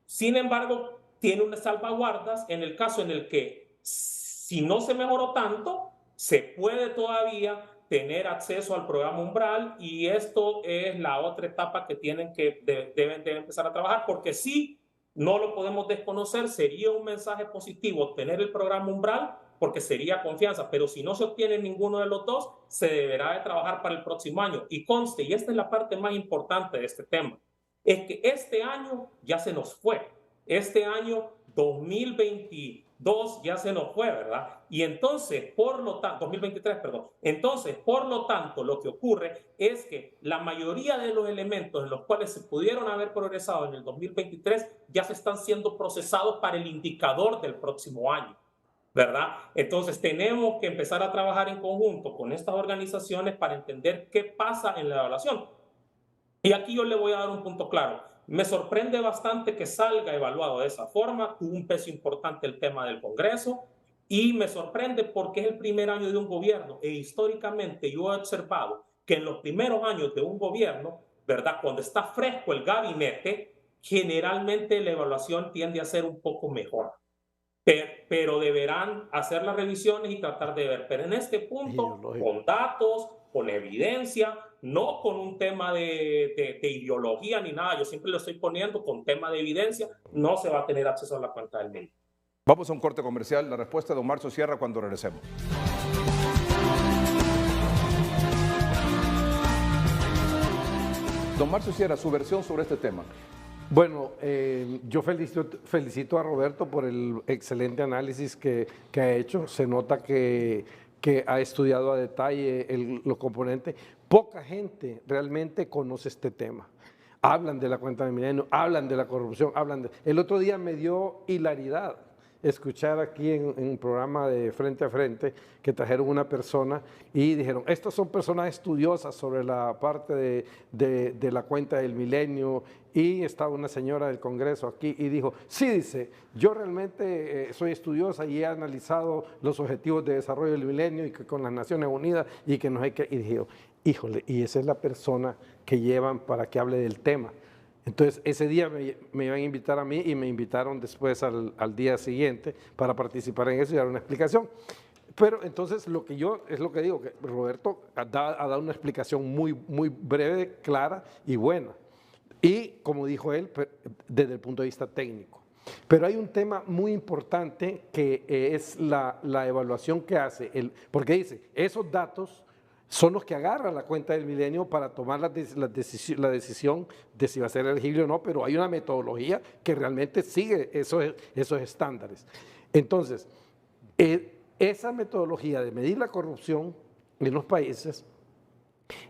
Sin embargo, tiene unas salvaguardas en el caso en el que si no se mejoró tanto, se puede todavía tener acceso al programa Umbral y esto es la otra etapa que deben empezar a trabajar porque si no lo podemos desconocer, sería un mensaje positivo tener el programa Umbral porque sería confianza, pero si no se obtiene ninguno de los dos, se deberá de trabajar para el próximo año. Y conste, y esta es la parte más importante de este tema, es que este año ya se nos fue. Este año 2022 ya se nos fue, ¿verdad? Y entonces, por lo tanto, 2023, perdón. Entonces, por lo tanto, lo que ocurre es que la mayoría de los elementos en los cuales se pudieron haber progresado en el 2023 ya se están siendo procesados para el indicador del próximo año, ¿verdad? Entonces tenemos que empezar a trabajar en conjunto con estas organizaciones para entender qué pasa en la evaluación. Y aquí yo le voy a dar un punto claro. Me sorprende bastante que salga evaluado de esa forma. Tuvo un peso importante el tema del Congreso y me sorprende porque es el primer año de un gobierno e históricamente yo he observado que en los primeros años de un gobierno, ¿verdad? Cuando está fresco el gabinete, generalmente la evaluación tiende a ser un poco mejor. Pero deberán hacer las revisiones y tratar de ver. Pero en este punto, con datos, con evidencia, no con un tema de ideología ni nada, yo siempre lo estoy poniendo con tema de evidencia, no se va a tener acceso a la cuenta del milenio. Vamos a un corte comercial, la respuesta de don Marcio Sierra cuando regresemos. Don Marcio Sierra, su versión sobre este tema. Bueno, yo felicito a Roberto por el excelente análisis que ha hecho. Se nota que ha estudiado a detalle los componentes. Poca gente realmente conoce este tema. Hablan de la cuenta del milenio, hablan de la corrupción, El otro día me dio hilaridad escuchar aquí en un programa de Frente a Frente que trajeron una persona y dijeron, estas son personas estudiosas sobre la parte de la cuenta del milenio, y estaba una señora del Congreso aquí y dijo, sí, dice, yo realmente soy estudiosa y he analizado los objetivos de desarrollo del milenio y que con las Naciones Unidas y que no hay que... Y dije, híjole, y esa es la persona que llevan para que hable del tema. Entonces, ese día me iban a invitar a mí y me invitaron después al día siguiente para participar en eso y dar una explicación. Pero entonces, es lo que digo, que Roberto ha dado una explicación muy, muy breve, clara y buena. Y, como dijo él, desde el punto de vista técnico. Pero hay un tema muy importante que es la evaluación que hace, porque dice, esos datos son los que agarran la cuenta del milenio para tomar la decisión de si va a ser elegible o no, pero hay una metodología que realmente sigue esos estándares. Entonces, esa metodología de medir la corrupción en los países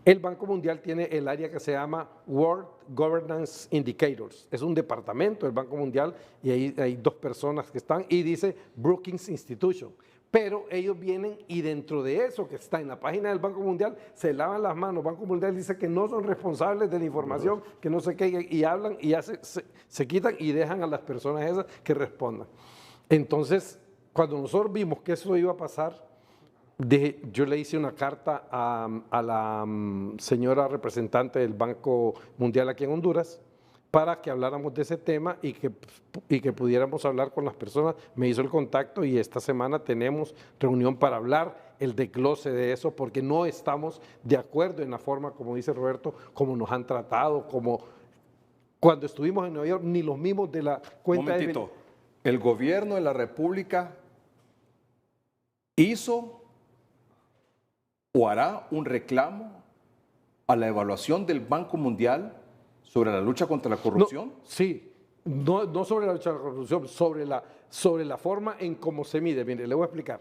El Banco Mundial tiene el área que se llama World Governance Indicators. Es un departamento del Banco Mundial y ahí hay 2 personas que están y dice Brookings Institution. Pero ellos vienen y dentro de eso que está en la página del Banco Mundial se lavan las manos. El Banco Mundial dice que no son responsables de la información, que no sé qué, y hablan y ya se quitan y dejan a las personas esas que respondan. Entonces, cuando nosotros vimos que eso iba a pasar, yo le hice una carta a la señora representante del Banco Mundial aquí en Honduras para que habláramos de ese tema y que pudiéramos hablar con las personas. Me hizo el contacto y esta semana tenemos reunión para hablar el desglose de eso, porque no estamos de acuerdo en la forma, como dice Roberto, como nos han tratado, como cuando estuvimos en Nueva York, ni los mismos de la cuenta de... El gobierno de la República hizo o hará un reclamo a la evaluación del Banco Mundial sobre la lucha contra la corrupción. No, sí, no sobre la lucha contra la corrupción, sobre la forma en cómo se mide. Mire, le voy a explicar.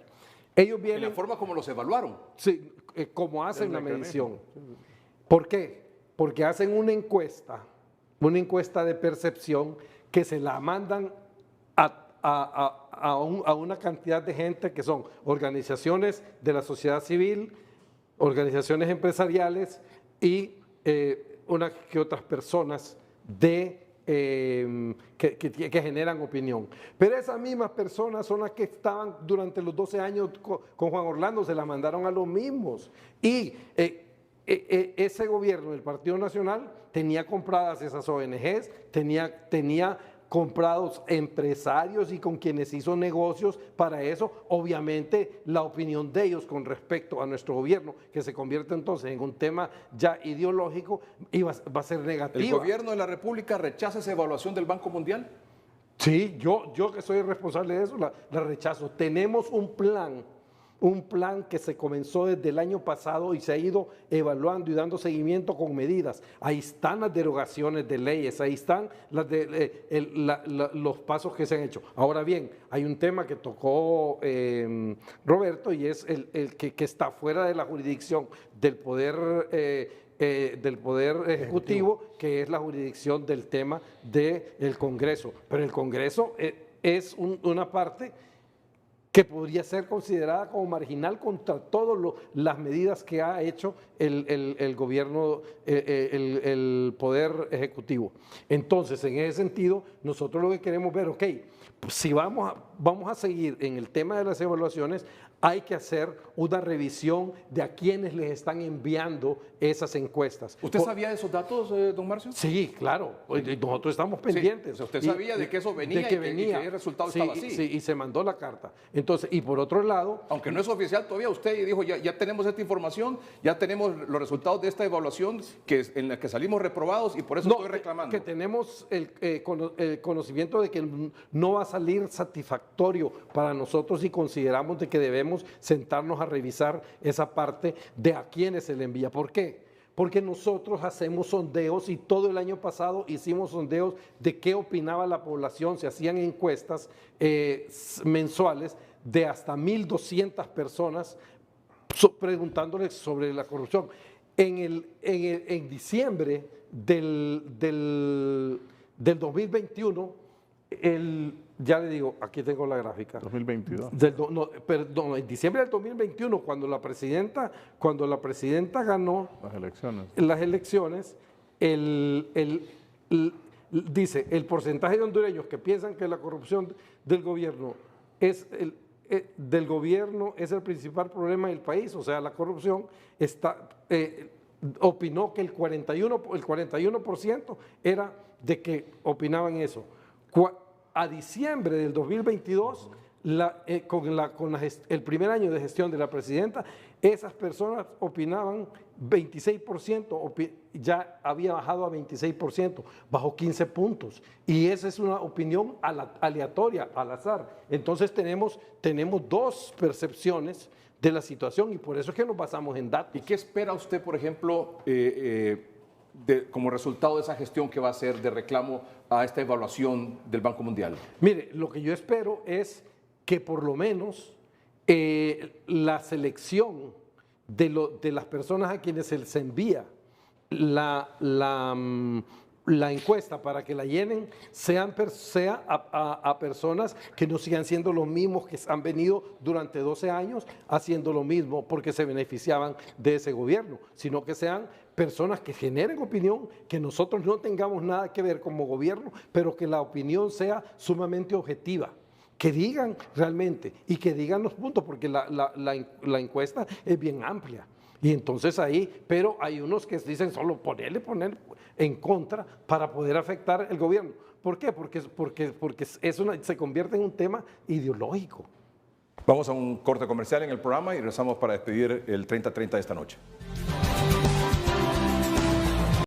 Ellos vienen... En la forma como los evaluaron. Sí, cómo hacen la medición. ¿Por qué? Porque hacen una encuesta de percepción que se la mandan a una cantidad de gente que son organizaciones de la sociedad civil, organizaciones empresariales y unas que otras personas que generan opinión. Pero esas mismas personas son las que estaban durante los 12 años con Juan Orlando, se las mandaron a los mismos. Y ese gobierno del Partido Nacional tenía compradas esas ONGs, tenía comprados empresarios y con quienes hizo negocios para eso. Obviamente la opinión de ellos con respecto a nuestro gobierno, que se convierte entonces en un tema ya ideológico, va a ser negativa. ¿El gobierno de la República rechaza esa evaluación del Banco Mundial? Sí, yo que soy responsable de eso, la rechazo. Tenemos un plan que se comenzó desde el año pasado y se ha ido evaluando y dando seguimiento con medidas. Ahí están las derogaciones de leyes, ahí están los pasos que se han hecho. Ahora bien, hay un tema que tocó Roberto y es el que está fuera de la jurisdicción del poder ejecutivo, que es la jurisdicción del tema del Congreso. Pero el Congreso es una parte que podría ser considerada como marginal contra todas las medidas que ha hecho el gobierno, el poder ejecutivo. Entonces, en ese sentido, nosotros lo que queremos ver, ok, pues si vamos a seguir en el tema de las evaluaciones, hay que hacer una revisión de a quienes les están enviando esas encuestas. ¿Usted sabía de esos datos, don Marcio? Sí, claro. Nosotros estamos pendientes. Sí. O sea, usted sabía de que eso venía, y que el resultado estaba así. Sí, y se mandó la carta. Entonces, y por otro lado... Aunque no es oficial todavía, usted dijo, ya tenemos esta información, ya tenemos los resultados de esta evaluación en la que salimos reprobados y por eso estoy reclamando. Que tenemos el conocimiento de que no va a salir satisfactorio para nosotros y consideramos de que debemos sentarnos a revisar esa parte de a quiénes se le envía. ¿Por qué? Porque nosotros hacemos sondeos y todo el año pasado hicimos sondeos de qué opinaba la población. Se hacían encuestas mensuales de hasta 1.200 personas preguntándoles sobre la corrupción. En diciembre del 2021, ya le digo, aquí tengo la gráfica. 2022. Perdón, en diciembre del 2021, cuando la presidenta ganó las elecciones, dice, el porcentaje de hondureños que piensan que la corrupción del gobierno es el principal problema del país, o sea, la corrupción opinó que el 41% era de que opinaban eso. A diciembre del 2022, el primer año de gestión de la presidenta, esas personas opinaban 26%, ya había bajado a 26%, bajó 15 puntos. Y esa es una opinión aleatoria, al azar. Entonces tenemos 2 percepciones de la situación y por eso es que nos basamos en datos. ¿Y qué espera usted, por ejemplo, como resultado de esa gestión que va a hacer de reclamo a esta evaluación del Banco Mundial? Mire, lo que yo espero es que por lo menos la selección de las personas a quienes se les envía la encuesta para que la llenen sea a personas que no sigan siendo los mismos que han venido durante 12 años haciendo lo mismo porque se beneficiaban de ese gobierno, sino que sean personas que generen opinión, que nosotros no tengamos nada que ver como gobierno, pero que la opinión sea sumamente objetiva. Que digan realmente y que digan los puntos, porque la encuesta es bien amplia. Y entonces ahí, pero hay unos que dicen solo poner en contra para poder afectar el gobierno. ¿Por qué? Porque se convierte en un tema ideológico. Vamos a un corte comercial en el programa y regresamos para despedir el 30-30 de esta noche.